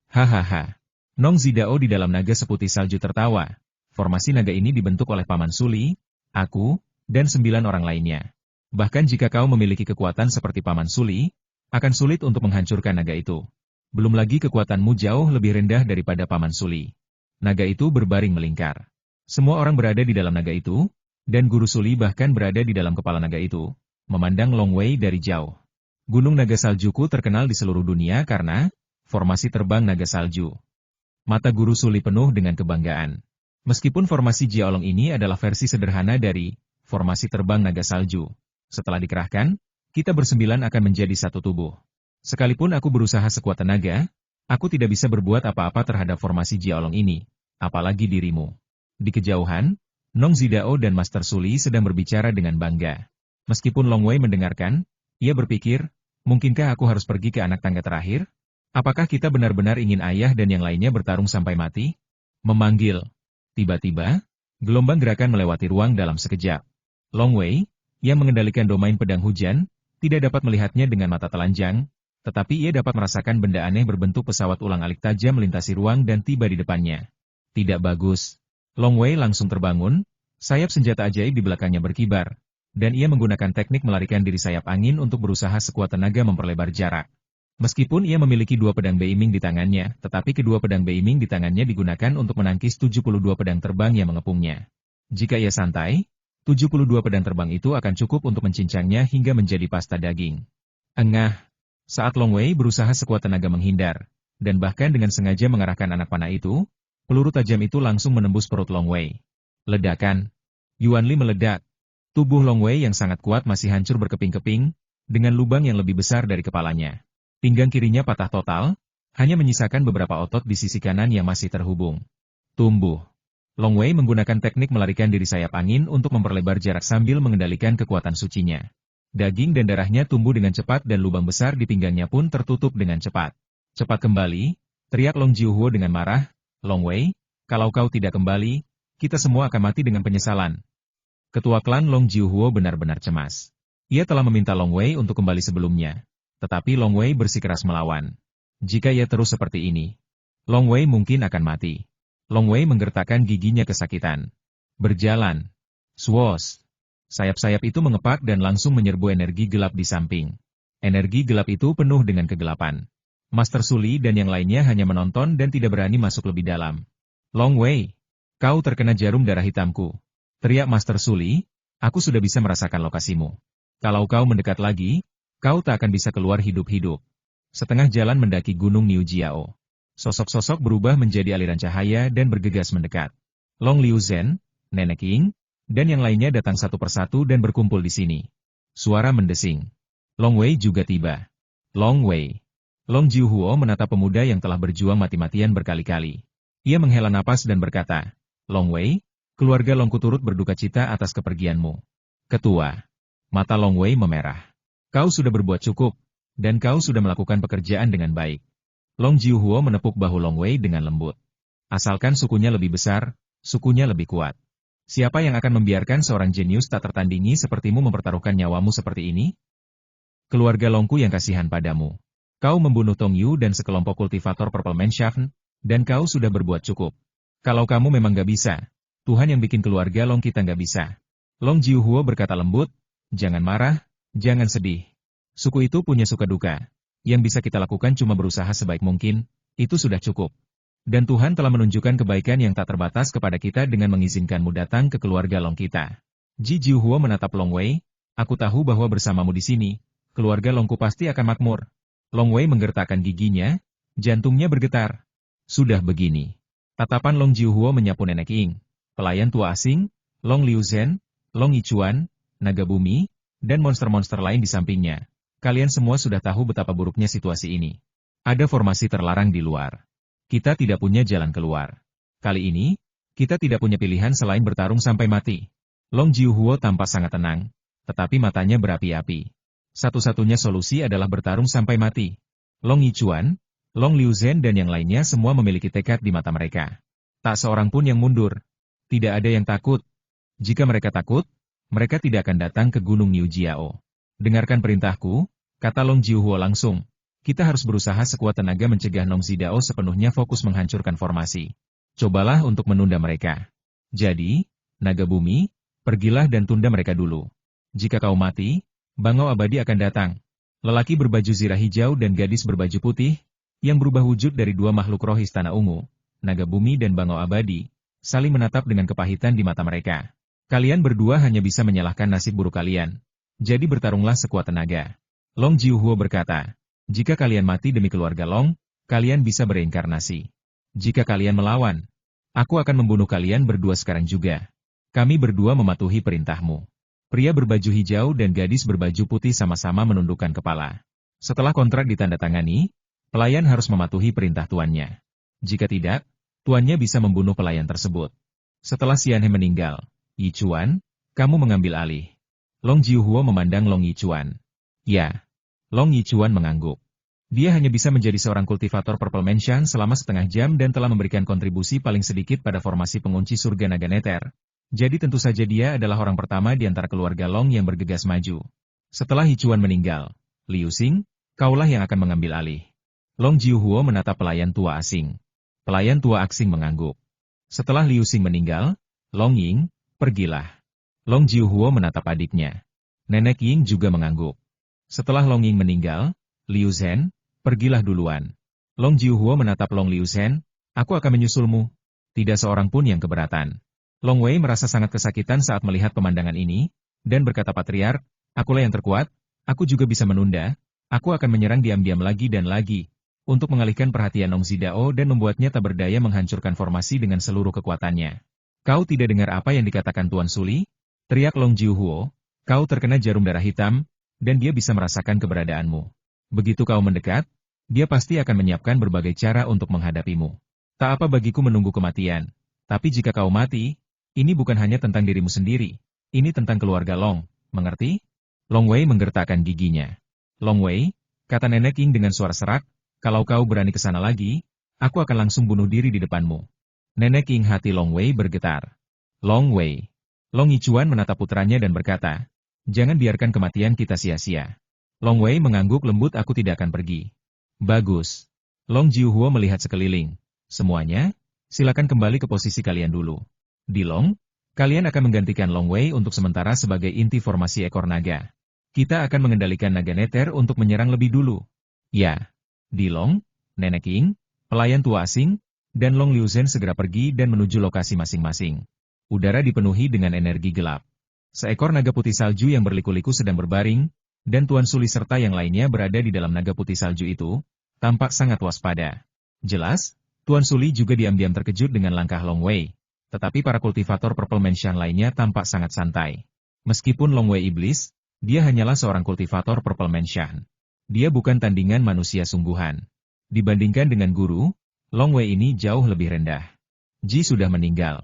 Hahaha. Nong Zidao di dalam naga seputih salju tertawa. Formasi naga ini dibentuk oleh Paman Suli, aku, dan 9 orang lainnya. Bahkan jika kau memiliki kekuatan seperti Paman Suli, akan sulit untuk menghancurkan naga itu. Belum lagi kekuatanmu jauh lebih rendah daripada Paman Suli. Naga itu berbaring melingkar. Semua orang berada di dalam naga itu, dan Guru Suli bahkan berada di dalam kepala naga itu, memandang Long Wei dari jauh. Gunung Naga Saljuku terkenal di seluruh dunia karena formasi terbang naga salju. Mata Guru Suli penuh dengan kebanggaan. Meskipun formasi Jiaolong ini adalah versi sederhana dari formasi terbang naga salju. Setelah dikerahkan, kita bersembilan akan menjadi satu tubuh. Sekalipun aku berusaha sekuat tenaga, aku tidak bisa berbuat apa-apa terhadap formasi Jiaolong ini, apalagi dirimu. Di kejauhan, Nong Zidao dan Master Suli sedang berbicara dengan bangga. Meskipun Long Wei mendengarkan, ia berpikir, mungkinkah aku harus pergi ke anak tangga terakhir? Apakah kita benar-benar ingin ayah dan yang lainnya bertarung sampai mati? Memanggil. Tiba-tiba, gelombang gerakan melewati ruang dalam sekejap. Long Wei, yang mengendalikan domain pedang hujan, tidak dapat melihatnya dengan mata telanjang, tetapi ia dapat merasakan benda aneh berbentuk pesawat ulang-alik tajam melintasi ruang dan tiba di depannya. Tidak bagus. Long Wei langsung terbangun, sayap senjata ajaib di belakangnya berkibar, dan ia menggunakan teknik melarikan diri sayap angin untuk berusaha sekuat tenaga memperlebar jarak. Meskipun ia memiliki 2 pedang Beiming di tangannya, tetapi kedua pedang Beiming di tangannya digunakan untuk menangkis 72 pedang terbang yang mengepungnya. Jika ia santai, 72 pedang terbang itu akan cukup untuk mencincangnya hingga menjadi pasta daging. Engah! Saat Long Wei berusaha sekuat tenaga menghindar, dan bahkan dengan sengaja mengarahkan anak panah itu, peluru tajam itu langsung menembus perut Long Wei. Ledakan. Yuan Li meledak. Tubuh Long Wei yang sangat kuat masih hancur berkeping-keping, dengan lubang yang lebih besar dari kepalanya. Pinggang kirinya patah total, hanya menyisakan beberapa otot di sisi kanan yang masih terhubung. Tumbuh. Long Wei menggunakan teknik melarikan diri sayap angin untuk memperlebar jarak sambil mengendalikan kekuatan sucinya. Daging dan darahnya tumbuh dengan cepat dan lubang besar di pinggangnya pun tertutup dengan cepat. Cepat kembali, teriak Long Jiuhuo dengan marah. Long Wei, kalau kau tidak kembali, kita semua akan mati dengan penyesalan. Ketua klan Long Jiuhuo benar-benar cemas. Ia telah meminta Long Wei untuk kembali sebelumnya. Tetapi Long Wei bersikeras melawan. Jika ia terus seperti ini, Long Wei mungkin akan mati. Long Wei menggertakkan giginya kesakitan. Berjalan. Swoosh. Sayap-sayap itu mengepak dan langsung menyerbu energi gelap di samping. Energi gelap itu penuh dengan kegelapan. Master Suli dan yang lainnya hanya menonton dan tidak berani masuk lebih dalam. Long Wei, kau terkena jarum darah hitamku. Teriak Master Suli, aku sudah bisa merasakan lokasimu. Kalau kau mendekat lagi, kau tak akan bisa keluar hidup-hidup. Setengah jalan mendaki Gunung Niu Jiao. Sosok-sosok berubah menjadi aliran cahaya dan bergegas mendekat. Long Liu Zhen, Nenek Ying, dan yang lainnya datang satu persatu dan berkumpul di sini. Suara mendesing. Long Wei juga tiba. Long Wei. Long Jiuhuo menatap pemuda yang telah berjuang mati-matian berkali-kali. Ia menghela napas dan berkata, Long Wei, keluarga Longku turut berduka cita atas kepergianmu. Ketua. Mata Long Wei memerah. Kau sudah berbuat cukup, dan kau sudah melakukan pekerjaan dengan baik. Long Jiuhuo menepuk bahu Long Wei dengan lembut. Asalkan sukunya lebih besar, sukunya lebih kuat. Siapa yang akan membiarkan seorang jenius tak tertandingi sepertimu mempertaruhkan nyawamu seperti ini? Keluarga Longku yang kasihan padamu. Kau membunuh Tong Yu dan sekelompok kultivator Purple Mansion, dan kau sudah berbuat cukup. Kalau kamu memang gak bisa, Tuhan yang bikin keluarga Long kita gak bisa. Long Jiuhuo berkata lembut, jangan marah, jangan sedih. Suku itu punya suka duka. Yang bisa kita lakukan cuma berusaha sebaik mungkin, itu sudah cukup. Dan Tuhan telah menunjukkan kebaikan yang tak terbatas kepada kita dengan mengizinkanmu datang ke keluarga Long kita. Ji Jiuhuo menatap Long Wei, aku tahu bahwa bersamamu di sini, keluarga Longku pasti akan makmur. Long Wei menggertakkan giginya, jantungnya bergetar. Sudah begini. Tatapan Long Jiuhuo menyapu Nenek Ying, pelayan tua asing, Long Liu Zhen, Long Yichuan, naga bumi, dan monster-monster lain di sampingnya. Kalian semua sudah tahu betapa buruknya situasi ini. Ada formasi terlarang di luar. Kita tidak punya jalan keluar. Kali ini, kita tidak punya pilihan selain bertarung sampai mati. Long Jiuhuo tampak sangat tenang, tetapi matanya berapi-api. Satu-satunya solusi adalah bertarung sampai mati. Long Yichuan, Long Liuzhen dan yang lainnya semua memiliki tekad di mata mereka. Tak seorang pun yang mundur. Tidak ada yang takut. Jika mereka takut, mereka tidak akan datang ke Gunung Niu Jiao. Dengarkan perintahku, kata Long Jiuhuo langsung. Kita harus berusaha sekuat tenaga mencegah Nong Zidao sepenuhnya fokus menghancurkan formasi. Cobalah untuk menunda mereka. Jadi, naga bumi, pergilah dan tunda mereka dulu. Jika kau mati, bangau abadi akan datang. Lelaki berbaju zirah hijau dan gadis berbaju putih, yang berubah wujud dari dua makhluk roh istana ungu, naga bumi dan bangau abadi, saling menatap dengan kepahitan di mata mereka. Kalian berdua hanya bisa menyalahkan nasib buruk kalian. Jadi bertarunglah sekuat tenaga. Long Jiuhuo berkata, jika kalian mati demi keluarga Long, kalian bisa bereinkarnasi. Jika kalian melawan, aku akan membunuh kalian berdua sekarang juga. Kami berdua mematuhi perintahmu. Pria berbaju hijau dan gadis berbaju putih sama-sama menundukkan kepala. Setelah kontrak ditandatangani, pelayan harus mematuhi perintah tuannya. Jika tidak, tuannya bisa membunuh pelayan tersebut. Setelah Xianhe meninggal, Yichuan, kamu mengambil alih. Long Jiuhuo memandang Long Yichuan. Ya. Long Yichuan mengangguk. Dia hanya bisa menjadi seorang kultivator Purple Mansion selama setengah jam dan telah memberikan kontribusi paling sedikit pada formasi pengunci surga naga neter. Jadi tentu saja dia adalah orang pertama di antara keluarga Long yang bergegas maju. Setelah Yichuan meninggal, Liu Xing, kaulah yang akan mengambil alih. Long Jiuhuo menatap pelayan tua asing. Pelayan tua asing mengangguk. Setelah Liu Xing meninggal, Long Ying, pergilah. Long Jiuhuo menatap adiknya. Nenek Ying juga mengangguk. Setelah Long Ying meninggal, Liu Zhen, pergilah duluan. Long Jiuhuo menatap Long Liu Zhen, aku akan menyusulmu. Tidak seorang pun yang keberatan. Long Wei merasa sangat kesakitan saat melihat pemandangan ini, dan berkata patriark, akulah yang terkuat, aku juga bisa menunda, aku akan menyerang diam-diam lagi dan lagi, untuk mengalihkan perhatian Nong Zidao dan membuatnya tak berdaya menghancurkan formasi dengan seluruh kekuatannya. Kau tidak dengar apa yang dikatakan Tuan Suli? Teriak Long Jiuhuo, kau terkena jarum darah hitam, dan dia bisa merasakan keberadaanmu. Begitu kau mendekat, dia pasti akan menyiapkan berbagai cara untuk menghadapimu. Tak apa bagiku menunggu kematian, tapi jika kau mati, ini bukan hanya tentang dirimu sendiri, ini tentang keluarga Long, mengerti? Long Wei menggertakkan giginya. Long Wei, kata Nenek Ying dengan suara serak, kalau kau berani ke sana lagi, aku akan langsung bunuh diri di depanmu. Nenek Ying hati Long Wei bergetar. Long Wei. Long Yichuan menatap putranya dan berkata, jangan biarkan kematian kita sia-sia. Long Wei mengangguk lembut aku tidak akan pergi. Bagus. Long Jiuhuo melihat sekeliling. Semuanya, silakan kembali ke posisi kalian dulu. Di Long, kalian akan menggantikan Long Wei untuk sementara sebagai inti formasi ekor naga. Kita akan mengendalikan naga neter untuk menyerang lebih dulu. Ya. Di Long, Nenek Ying, pelayan tua asing, dan Long Liuzhen segera pergi dan menuju lokasi masing-masing. Udara dipenuhi dengan energi gelap. Seekor naga putih salju yang berliku-liku sedang berbaring, dan Tuan Suli serta yang lainnya berada di dalam naga putih salju itu, tampak sangat waspada. Jelas, Tuan Suli juga diam-diam terkejut dengan langkah Long Wei, tetapi para kultivator Purple Mansion lainnya tampak sangat santai. Meskipun Long Wei iblis, dia hanyalah seorang kultivator Purple Mansion. Dia bukan tandingan manusia sungguhan. Dibandingkan dengan guru, Long Wei ini jauh lebih rendah. Ji sudah meninggal.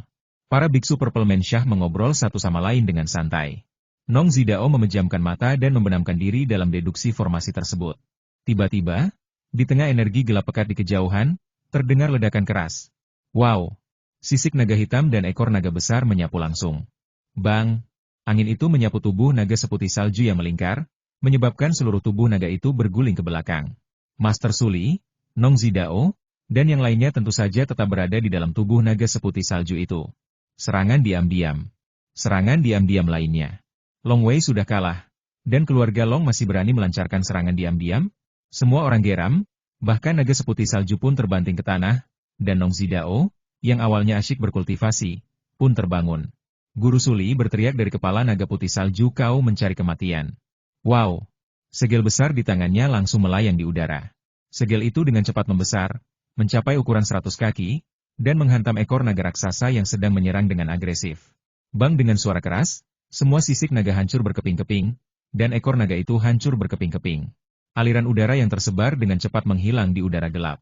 Para biksu Purple Mansion mengobrol satu sama lain dengan santai. Nong Zidao memejamkan mata dan membenamkan diri dalam deduksi formasi tersebut. Tiba-tiba, di tengah energi gelap pekat di kejauhan, terdengar ledakan keras. Wow! Sisik naga hitam dan ekor naga besar menyapu langsung. Bang! Angin itu menyapu tubuh naga seputih salju yang melingkar, menyebabkan seluruh tubuh naga itu berguling ke belakang. Master Suli, Nong Zidao, dan yang lainnya tentu saja tetap berada di dalam tubuh naga seputih salju itu. Serangan diam-diam. Serangan diam-diam lainnya. Long Wei sudah kalah, dan keluarga Long masih berani melancarkan serangan diam-diam. Semua orang geram, bahkan naga seputih salju pun terbanting ke tanah, dan Nong Zidao, yang awalnya asyik berkultivasi, pun terbangun. Guru Suli berteriak dari kepala naga putih salju kau mencari kematian. Wow! Segel besar di tangannya langsung melayang di udara. Segel itu dengan cepat membesar, mencapai ukuran 100 kaki, dan menghantam ekor naga raksasa yang sedang menyerang dengan agresif. Bang dengan suara keras, semua sisik naga hancur berkeping-keping, dan ekor naga itu hancur berkeping-keping. Aliran udara yang tersebar dengan cepat menghilang di udara gelap.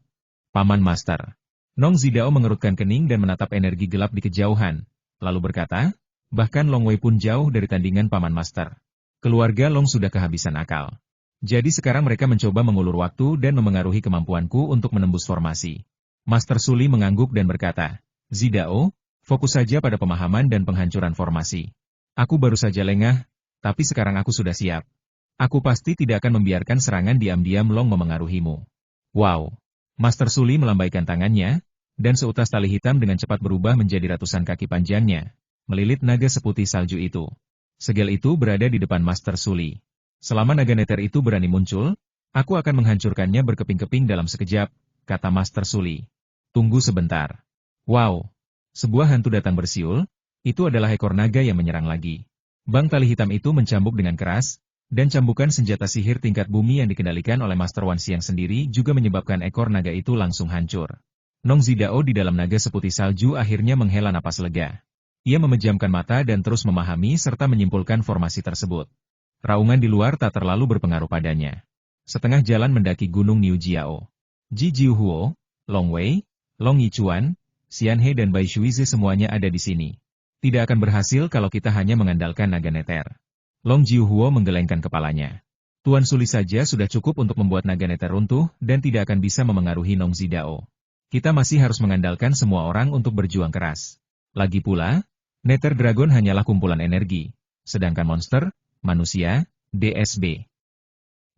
Paman Master. Nong Zidao mengerutkan kening dan menatap energi gelap di kejauhan, lalu berkata, bahkan Long Wei pun jauh dari tandingan Paman Master. Keluarga Long sudah kehabisan akal. Jadi sekarang mereka mencoba mengulur waktu dan memengaruhi kemampuanku untuk menembus formasi. Master Suli mengangguk dan berkata, Zidao, fokus saja pada pemahaman dan penghancuran formasi. Aku baru saja lengah, tapi sekarang aku sudah siap. Aku pasti tidak akan membiarkan serangan diam-diam Long memengaruhimu. Wow! Master Suli melambaikan tangannya, dan seutas tali hitam dengan cepat berubah menjadi ratusan kaki panjangnya, melilit naga seputih salju itu. Segel itu berada di depan Master Suli. Selama naga neter itu berani muncul, aku akan menghancurkannya berkeping-keping dalam sekejap, kata Master Suli. Tunggu sebentar. Wow! Sebuah hantu datang bersiul, itu adalah ekor naga yang menyerang lagi. Bang tali hitam itu mencambuk dengan keras, dan cambukan senjata sihir tingkat bumi yang dikendalikan oleh Master Wan Xiang sendiri juga menyebabkan ekor naga itu langsung hancur. Nong Zidao di dalam naga seputih salju akhirnya menghela napas lega. Ia memejamkan mata dan terus memahami serta menyimpulkan formasi tersebut. Raungan di luar tak terlalu berpengaruh padanya. Setengah jalan mendaki gunung Niu Jiao. Ji Jiuhuo, Long Wei, Long Yichuan, Xian He dan Bai Shuizi semuanya ada di sini. Tidak akan berhasil kalau kita hanya mengandalkan naga neter. Long Jiuhuo menggelengkan kepalanya. Tuan Suli saja sudah cukup untuk membuat naga neter runtuh dan tidak akan bisa memengaruhi Nong Zidao. Kita masih harus mengandalkan semua orang untuk berjuang keras. Lagi pula, Nether Dragon hanyalah kumpulan energi, sedangkan monster, manusia, DSB.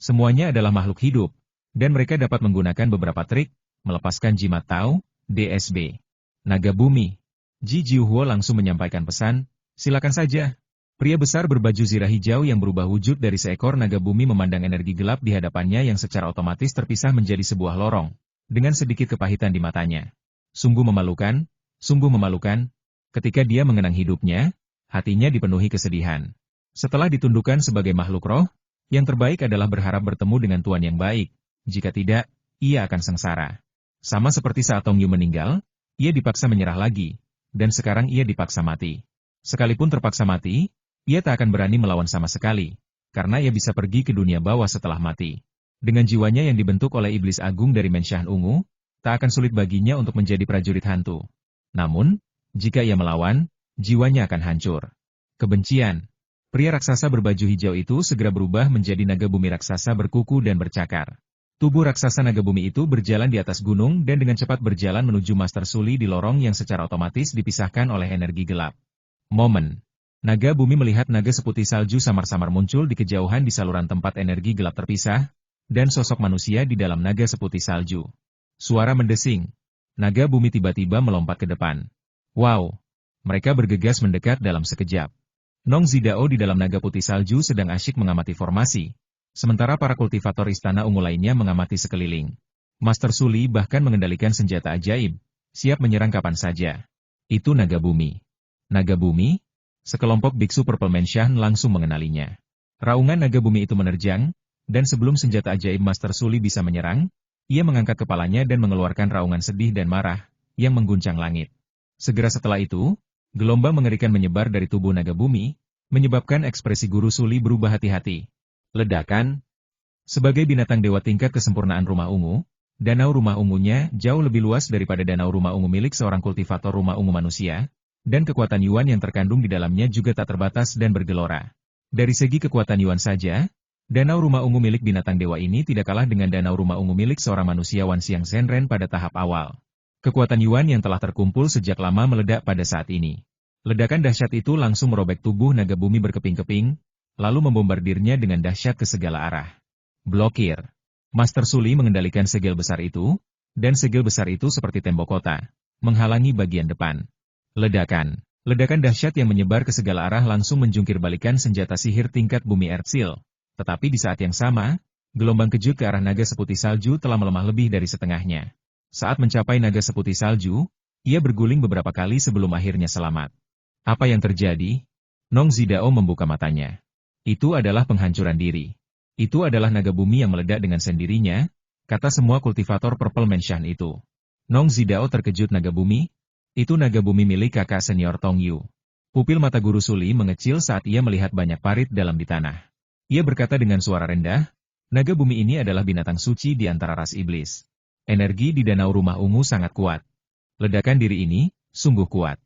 Semuanya adalah makhluk hidup, dan mereka dapat menggunakan beberapa trik, melepaskan jimat Tao, DSB. Naga bumi. Ji Jiuhuo langsung menyampaikan pesan, silakan saja. Pria besar berbaju zirah hijau yang berubah wujud dari seekor naga bumi memandang energi gelap di hadapannya yang secara otomatis terpisah menjadi sebuah lorong, dengan sedikit kepahitan di matanya. Sungguh memalukan, ketika dia mengenang hidupnya, hatinya dipenuhi kesedihan. Setelah ditundukkan sebagai makhluk roh, yang terbaik adalah berharap bertemu dengan Tuan yang baik, jika tidak, ia akan sengsara. Sama seperti saat Tong Yu meninggal, ia dipaksa menyerah lagi, dan sekarang ia dipaksa mati. Sekalipun terpaksa mati, ia tak akan berani melawan sama sekali, karena ia bisa pergi ke dunia bawah setelah mati. Dengan jiwanya yang dibentuk oleh iblis agung dari Menshan Ungu, tak akan sulit baginya untuk menjadi prajurit hantu. Namun, jika ia melawan, jiwanya akan hancur. Kebencian. Pria raksasa berbaju hijau itu segera berubah menjadi naga bumi raksasa berkuku dan bercakar. Tubuh raksasa naga bumi itu berjalan di atas gunung dan dengan cepat berjalan menuju Master Suli di lorong yang secara otomatis dipisahkan oleh energi gelap. Momen. Naga bumi melihat naga seputih salju samar-samar muncul di kejauhan di saluran tempat energi gelap terpisah, dan sosok manusia di dalam naga seputih salju. Suara mendesing. Naga bumi tiba-tiba melompat ke depan. Wow! Mereka bergegas mendekat dalam sekejap. Nong Zidao di dalam naga putih salju sedang asyik mengamati formasi, sementara para kultivator istana ungu lainnya mengamati sekeliling. Master Suli bahkan mengendalikan senjata ajaib, siap menyerang kapan saja. Itu naga bumi. Naga bumi? Sekelompok biksu Purple Menshan langsung mengenalinya. Raungan naga bumi itu menerjang, dan sebelum senjata ajaib Master Suli bisa menyerang, ia mengangkat kepalanya dan mengeluarkan raungan sedih dan marah, yang mengguncang langit. Segera setelah itu, gelombang mengerikan menyebar dari tubuh naga bumi, menyebabkan ekspresi Guru Suli berubah hati-hati. Ledakan. Sebagai binatang dewa tingkat kesempurnaan rumah ungu, danau rumah ungunya jauh lebih luas daripada danau rumah ungu milik seorang kultivator rumah ungu manusia, dan kekuatan Yuan yang terkandung di dalamnya juga tak terbatas dan bergelora. Dari segi kekuatan Yuan saja, danau rumah ungu milik binatang dewa ini tidak kalah dengan danau rumah ungu milik seorang manusia Wan Xiang Zhenren pada tahap awal. Kekuatan Yuan yang telah terkumpul sejak lama meledak pada saat ini. Ledakan dahsyat itu langsung merobek tubuh naga bumi berkeping-keping, lalu membombardirnya dengan dahsyat ke segala arah. Blokir. Master Suli mengendalikan segel besar itu, dan segel besar itu seperti tembok kota, menghalangi bagian depan. Ledakan. Ledakan dahsyat yang menyebar ke segala arah langsung menjungkir balikan senjata sihir tingkat bumi Earthseal. Tetapi di saat yang sama, gelombang kejut ke arah naga seputih salju telah melemah lebih dari setengahnya. Saat mencapai naga seputih salju, ia berguling beberapa kali sebelum akhirnya selamat. Apa yang terjadi? Nong Zidao membuka matanya. Itu adalah penghancuran diri. Itu adalah naga bumi yang meledak dengan sendirinya, kata semua kultivator Purple Menshan itu. Nong Zidao terkejut. Naga bumi? Itu naga bumi milik kakak senior Tong Yu. Pupil mata Guru Suli mengecil saat ia melihat banyak parit dalam di tanah. Ia berkata dengan suara rendah, naga bumi ini adalah binatang suci di antara ras iblis. Energi di danau rumah ungu sangat kuat. Ledakan diri ini, sungguh kuat.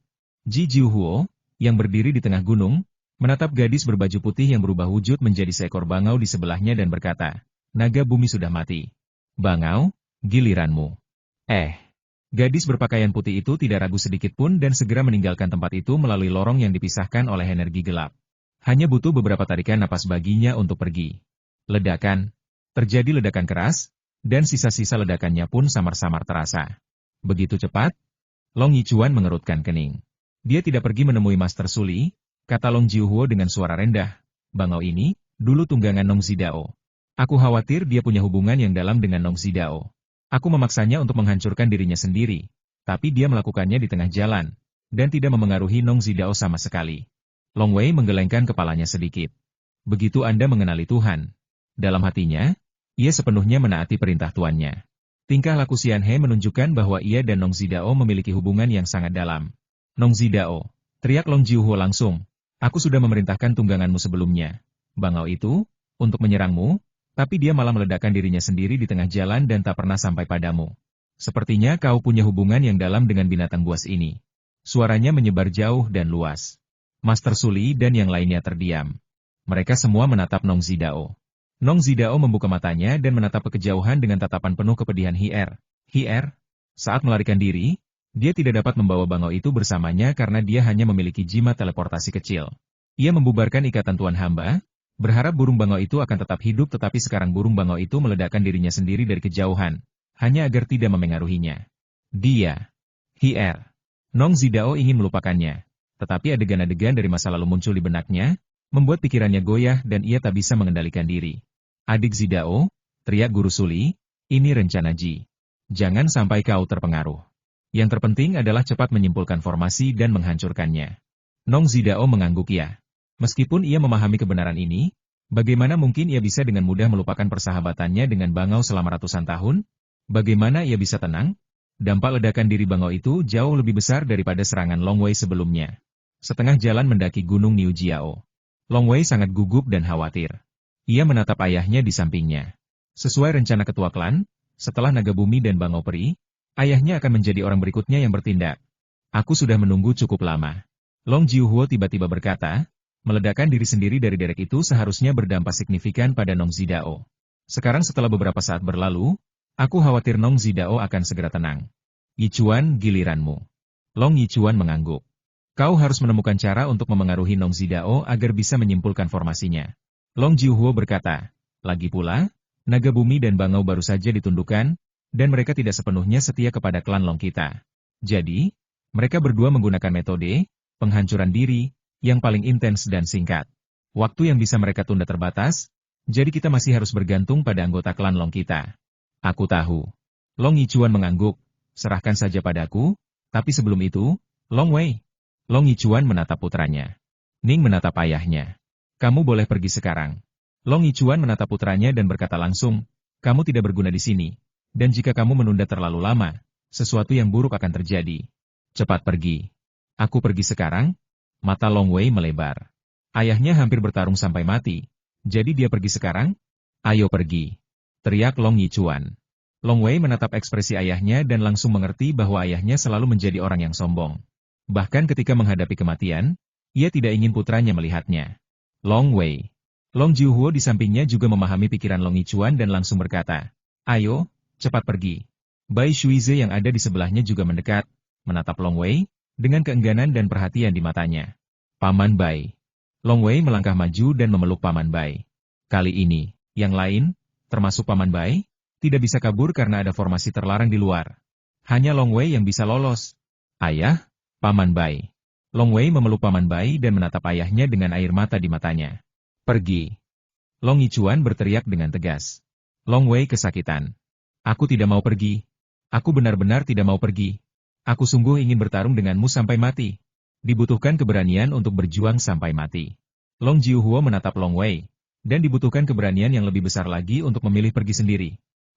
Ji Jiuhuo, yang berdiri di tengah gunung, menatap gadis berbaju putih yang berubah wujud menjadi seekor bangau di sebelahnya dan berkata, naga bumi sudah mati. Bangau, giliranmu. Gadis berpakaian putih itu tidak ragu sedikit pun dan segera meninggalkan tempat itu melalui lorong yang dipisahkan oleh energi gelap. Hanya butuh beberapa tarikan napas baginya untuk pergi. Ledakan. Terjadi ledakan keras, dan sisa-sisa ledakannya pun samar-samar terasa. Begitu cepat, Long Yichuan mengerutkan kening. Dia tidak pergi menemui Master Suli, kata Long Jiuhuo dengan suara rendah. Bangau ini, dulu tunggangan Nong Zidao. Aku khawatir dia punya hubungan yang dalam dengan Nong Zidao. Aku memaksanya untuk menghancurkan dirinya sendiri, tapi dia melakukannya di tengah jalan, dan tidak memengaruhi Nong Zidao sama sekali. Long Wei menggelengkan kepalanya sedikit. Begitu Anda mengenali Tuhan. Dalam hatinya, ia sepenuhnya menaati perintah tuannya. Tingkah laku Xian He menunjukkan bahwa ia dan Nong Zidao memiliki hubungan yang sangat dalam. Nong Zidao, teriak Long Jiuhuo langsung. Aku sudah memerintahkan tungganganmu sebelumnya. Bangau itu, untuk menyerangmu, tapi dia malah meledakkan dirinya sendiri di tengah jalan dan tak pernah sampai padamu. Sepertinya kau punya hubungan yang dalam dengan binatang buas ini. Suaranya menyebar jauh dan luas. Master Suli dan yang lainnya terdiam. Mereka semua menatap Nong Zidao. Nong Zidao membuka matanya dan menatap ke kejauhan dengan tatapan penuh kepedihan Hier. Saat melarikan diri, dia tidak dapat membawa bangau itu bersamanya karena dia hanya memiliki jimat teleportasi kecil. Ia membubarkan ikatan Tuan Hamba, berharap burung bangau itu akan tetap hidup tetapi sekarang burung bangau itu meledakkan dirinya sendiri dari kejauhan, hanya agar tidak memengaruhinya. Hier. Nong Zidao ingin melupakannya, tetapi adegan-adegan dari masa lalu muncul di benaknya, membuat pikirannya goyah dan ia tak bisa mengendalikan diri. Adik Zidao, teriak Guru Suli, ini rencana Ji. Jangan sampai kau terpengaruh. Yang terpenting adalah cepat menyimpulkan formasi dan menghancurkannya. Nong Zidao mengangguk ya. Meskipun ia memahami kebenaran ini, bagaimana mungkin ia bisa dengan mudah melupakan persahabatannya dengan bangau selama ratusan tahun? Bagaimana ia bisa tenang? Dampak ledakan diri bangau itu jauh lebih besar daripada serangan Long Wei sebelumnya. Setengah jalan mendaki Gunung Niu Jiao. Long Wei sangat gugup dan khawatir. Ia menatap ayahnya di sampingnya. Sesuai rencana ketua klan, setelah naga bumi dan bangau peri, ayahnya akan menjadi orang berikutnya yang bertindak. Aku sudah menunggu cukup lama. Long Jiuhuo tiba-tiba berkata, meledakkan diri sendiri dari derek itu seharusnya berdampak signifikan pada Nong Zidao. Sekarang setelah beberapa saat berlalu, aku khawatir Nong Zidao akan segera tenang. Yichuan, giliranmu. Long Yichuan mengangguk. Kau harus menemukan cara untuk memengaruhi Nong Zidao agar bisa menyimpulkan formasinya. Long Jiuhuo berkata, lagi pula, naga bumi dan bangau baru saja ditundukkan, dan mereka tidak sepenuhnya setia kepada klan Long kita. Jadi, mereka berdua menggunakan metode penghancuran diri yang paling intens dan singkat. Waktu yang bisa mereka tunda terbatas, jadi kita masih harus bergantung pada anggota klan Long kita. Aku tahu. Long Yichuan mengangguk, serahkan saja padaku, tapi sebelum itu, Long Wei. Long Yichuan menatap putranya. Ning menatap ayahnya. Kamu boleh pergi sekarang. Long Yichuan menatap putranya dan berkata langsung, kamu tidak berguna di sini, dan jika kamu menunda terlalu lama, sesuatu yang buruk akan terjadi. Cepat pergi. Aku pergi sekarang? Mata Long Wei melebar. Ayahnya hampir bertarung sampai mati. Jadi dia pergi sekarang? Ayo pergi. Teriak Long Yichuan. Long Wei menatap ekspresi ayahnya dan langsung mengerti bahwa ayahnya selalu menjadi orang yang sombong. Bahkan ketika menghadapi kematian, ia tidak ingin putranya melihatnya. Long Wei. Long Jiuhuo di sampingnya juga memahami pikiran Long Yichuan dan langsung berkata, ayo, cepat pergi. Bai Shuize yang ada di sebelahnya juga mendekat, menatap Long Wei, dengan keengganan dan perhatian di matanya. Paman Bai. Long Wei melangkah maju dan memeluk Paman Bai. Kali ini, yang lain, termasuk Paman Bai, tidak bisa kabur karena ada formasi terlarang di luar. Hanya Long Wei yang bisa lolos. Ayah, Paman Bai. Long Wei memeluk Paman Bai dan menatap ayahnya dengan air mata di matanya. Pergi. Long Yichuan berteriak dengan tegas. Long Wei kesakitan. Aku tidak mau pergi. Aku benar-benar tidak mau pergi. Aku sungguh ingin bertarung denganmu sampai mati. Dibutuhkan keberanian untuk berjuang sampai mati. Long Jiuhuo menatap Long Wei, dan dibutuhkan keberanian yang lebih besar lagi untuk memilih pergi sendiri.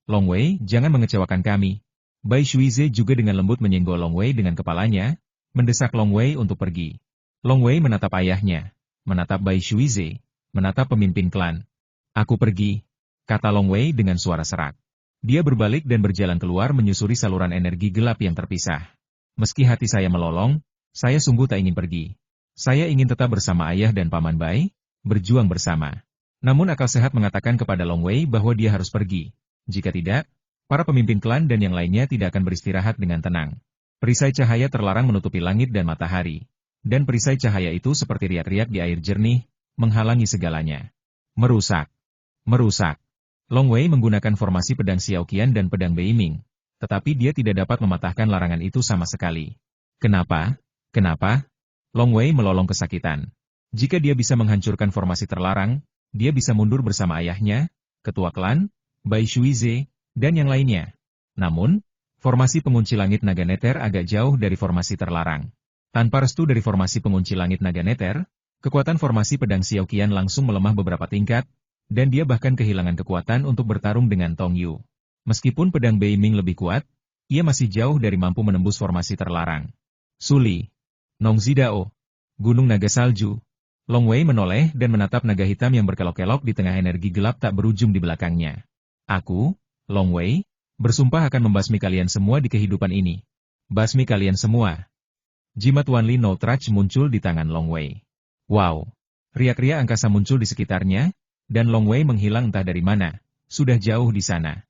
Long Wei, jangan mengecewakan kami. Bai Shuize juga dengan lembut menyenggol Long Wei dengan kepalanya, mendesak Long Wei untuk pergi. Long Wei menatap ayahnya, menatap Bai Shuize, menatap pemimpin klan, Aku pergi, kata Long Wei dengan suara serak. Dia berbalik dan berjalan keluar menyusuri saluran energi gelap yang terpisah. Meski hati saya melolong, saya sungguh tak ingin pergi. Saya ingin tetap bersama ayah dan Paman Bai, berjuang bersama. Namun akal sehat mengatakan kepada Long Wei bahwa dia harus pergi. Jika tidak, para pemimpin klan dan yang lainnya tidak akan beristirahat dengan tenang. Perisai cahaya terlarang menutupi langit dan matahari. Dan perisai cahaya itu seperti riak-riak di air jernih, menghalangi segalanya. Merusak. Merusak. Long Wei menggunakan formasi pedang Xiaoqian dan pedang Beiming, tetapi dia tidak dapat mematahkan larangan itu sama sekali. Kenapa? Kenapa? Long Wei melolong kesakitan. Jika dia bisa menghancurkan formasi terlarang, dia bisa mundur bersama ayahnya, ketua klan, Bai Shuize, dan yang lainnya. Namun, formasi pengunci langit naga neter agak jauh dari formasi terlarang. Tanpa restu dari formasi pengunci langit naga neter, kekuatan formasi pedang Xiaoqian langsung melemah beberapa tingkat, dan dia bahkan kehilangan kekuatan untuk bertarung dengan Tong Yu. Meskipun pedang Beiming lebih kuat, ia masih jauh dari mampu menembus formasi terlarang. Suli. Nongzi Dao. Gunung Naga Salju. Long Wei menoleh dan menatap naga hitam yang berkelok-kelok di tengah energi gelap tak berujung di belakangnya. Aku, Long Wei, bersumpah akan membasmi kalian semua di kehidupan ini. Basmi kalian semua. Jimat Wanli No Trach muncul di tangan Long Wei. Wow! Riak-riak angkasa muncul di sekitarnya, dan Long Wei menghilang entah dari mana, sudah jauh di sana.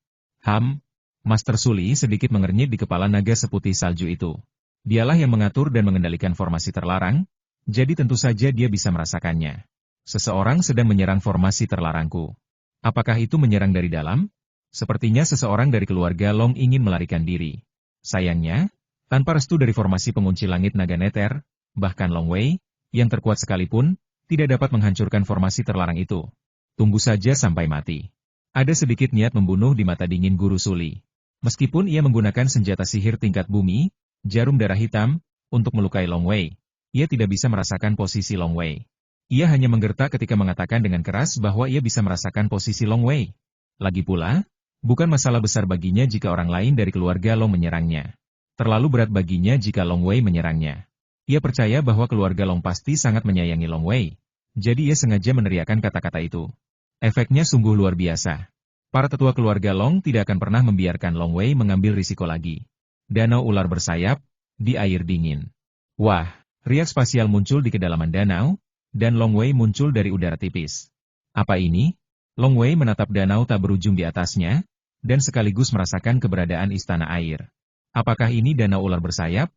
Master Suli sedikit mengernyit di kepala naga seputih salju itu. Dialah yang mengatur dan mengendalikan formasi terlarang, jadi tentu saja dia bisa merasakannya. Seseorang sedang menyerang formasi terlarangku. Apakah itu menyerang dari dalam? Sepertinya seseorang dari keluarga Long ingin melarikan diri. Sayangnya, tanpa restu dari formasi pengunci langit naga neter, bahkan Long Wei, yang terkuat sekalipun, tidak dapat menghancurkan formasi terlarang itu. Tunggu saja sampai mati. Ada sedikit niat membunuh di mata dingin Guru Suli. Meskipun ia menggunakan senjata sihir tingkat bumi, jarum darah hitam, untuk melukai Long Wei, ia tidak bisa merasakan posisi Long Wei. Ia hanya menggertak ketika mengatakan dengan keras bahwa ia bisa merasakan posisi Long Wei. Lagi pula, bukan masalah besar baginya jika orang lain dari keluarga Long menyerangnya. Terlalu berat baginya jika Long Wei menyerangnya. Ia percaya bahwa keluarga Long pasti sangat menyayangi Long Wei. Jadi ia sengaja meneriakkan kata-kata itu. Efeknya sungguh luar biasa. Para tetua keluarga Long tidak akan pernah membiarkan Long Wei mengambil risiko lagi. Danau ular bersayap, di air dingin. Wah, riak spasial muncul di kedalaman danau, dan Long Wei muncul dari udara tipis. Apa ini? Long Wei menatap danau tak berujung di atasnya, dan sekaligus merasakan keberadaan istana air. Apakah ini danau ular bersayap?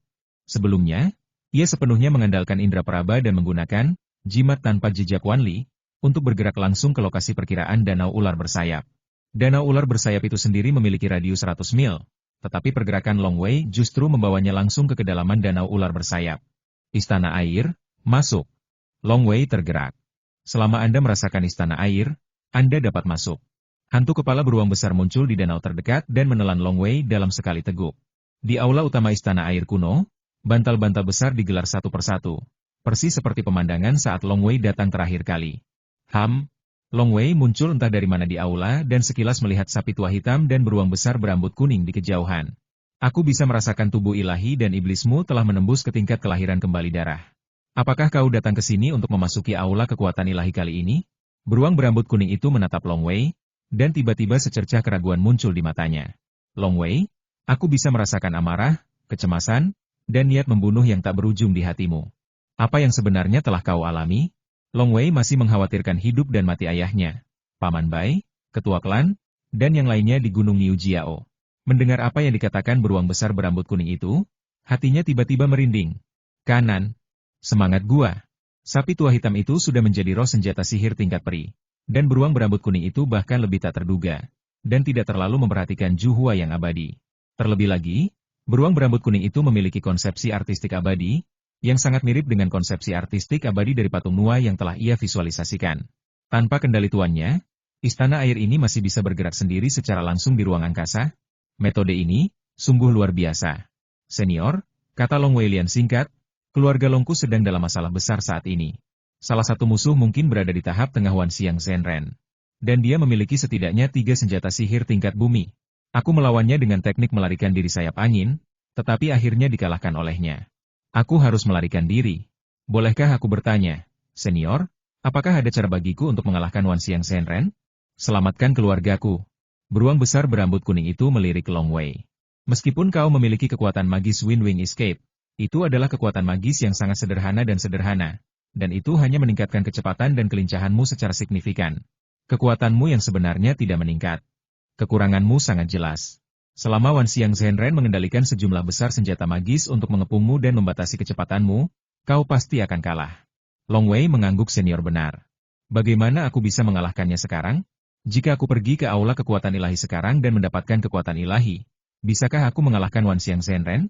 Sebelumnya, ia sepenuhnya mengandalkan indera peraba dan menggunakan jimat tanpa jejak Wanli, untuk bergerak langsung ke lokasi perkiraan danau ular bersayap. Danau ular bersayap itu sendiri memiliki radius 100 mil, tetapi pergerakan Long Wei justru membawanya langsung ke kedalaman danau ular bersayap. Istana air, masuk. Long Wei tergerak. Selama Anda merasakan istana air, Anda dapat masuk. Hantu kepala beruang besar muncul di danau terdekat dan menelan Long Wei dalam sekali teguk. Di aula utama istana air kuno, bantal-bantal besar digelar satu persatu. Persis seperti pemandangan saat Long Wei datang terakhir kali. Long Wei muncul entah dari mana di aula dan sekilas melihat sapi tua hitam dan beruang besar berambut kuning di kejauhan. Aku bisa merasakan tubuh ilahi dan iblismu telah menembus ke tingkat kelahiran kembali darah. Apakah kau datang ke sini untuk memasuki aula kekuatan ilahi kali ini? Beruang berambut kuning itu menatap Long Wei, dan tiba-tiba secercah keraguan muncul di matanya. Long Wei, aku bisa merasakan amarah, kecemasan, dan niat membunuh yang tak berujung di hatimu. Apa yang sebenarnya telah kau alami? Long Wei masih mengkhawatirkan hidup dan mati ayahnya, Paman Bai, ketua klan, dan yang lainnya di Gunung Niu Jiao. Mendengar apa yang dikatakan beruang besar berambut kuning itu, hatinya tiba-tiba merinding. Kanan. Semangat gua. Sapi tua hitam itu sudah menjadi roh senjata sihir tingkat peri. Dan beruang berambut kuning itu bahkan lebih tak terduga. Dan tidak terlalu memperhatikan Juhua yang abadi. Terlebih lagi, beruang berambut kuning itu memiliki konsepsi artistik abadi, yang sangat mirip dengan konsepsi artistik abadi dari patung Nua yang telah ia visualisasikan. Tanpa kendali tuannya, istana air ini masih bisa bergerak sendiri secara langsung di ruang angkasa. Metode ini, sungguh luar biasa. Senior, kata Long Wei Lian singkat, keluarga Longku sedang dalam masalah besar saat ini. Salah satu musuh mungkin berada di tahap tengah Wan Xiang Zhenren. Dan dia memiliki setidaknya 3 senjata sihir tingkat bumi. Aku melawannya dengan teknik melarikan diri sayap angin, tetapi akhirnya dikalahkan olehnya. Aku harus melarikan diri. Bolehkah aku bertanya, Senior, apakah ada cara bagiku untuk mengalahkan Wan Xiang Zhenren? Selamatkan keluargaku. Beruang besar berambut kuning itu melirik Long Wei. Meskipun kau memiliki kekuatan magis Wind Wing Escape, itu adalah kekuatan magis yang sangat sederhana dan itu hanya meningkatkan kecepatan dan kelincahanmu secara signifikan. Kekuatanmu yang sebenarnya tidak meningkat. Kekuranganmu sangat jelas. Selama Wan Xiang Zhenren mengendalikan sejumlah besar senjata magis untuk mengepungmu dan membatasi kecepatanmu, kau pasti akan kalah. Long Wei mengangguk senior benar. Bagaimana aku bisa mengalahkannya sekarang? Jika aku pergi ke aula kekuatan ilahi sekarang dan mendapatkan kekuatan ilahi, bisakah aku mengalahkan Wan Xiang Zhenren?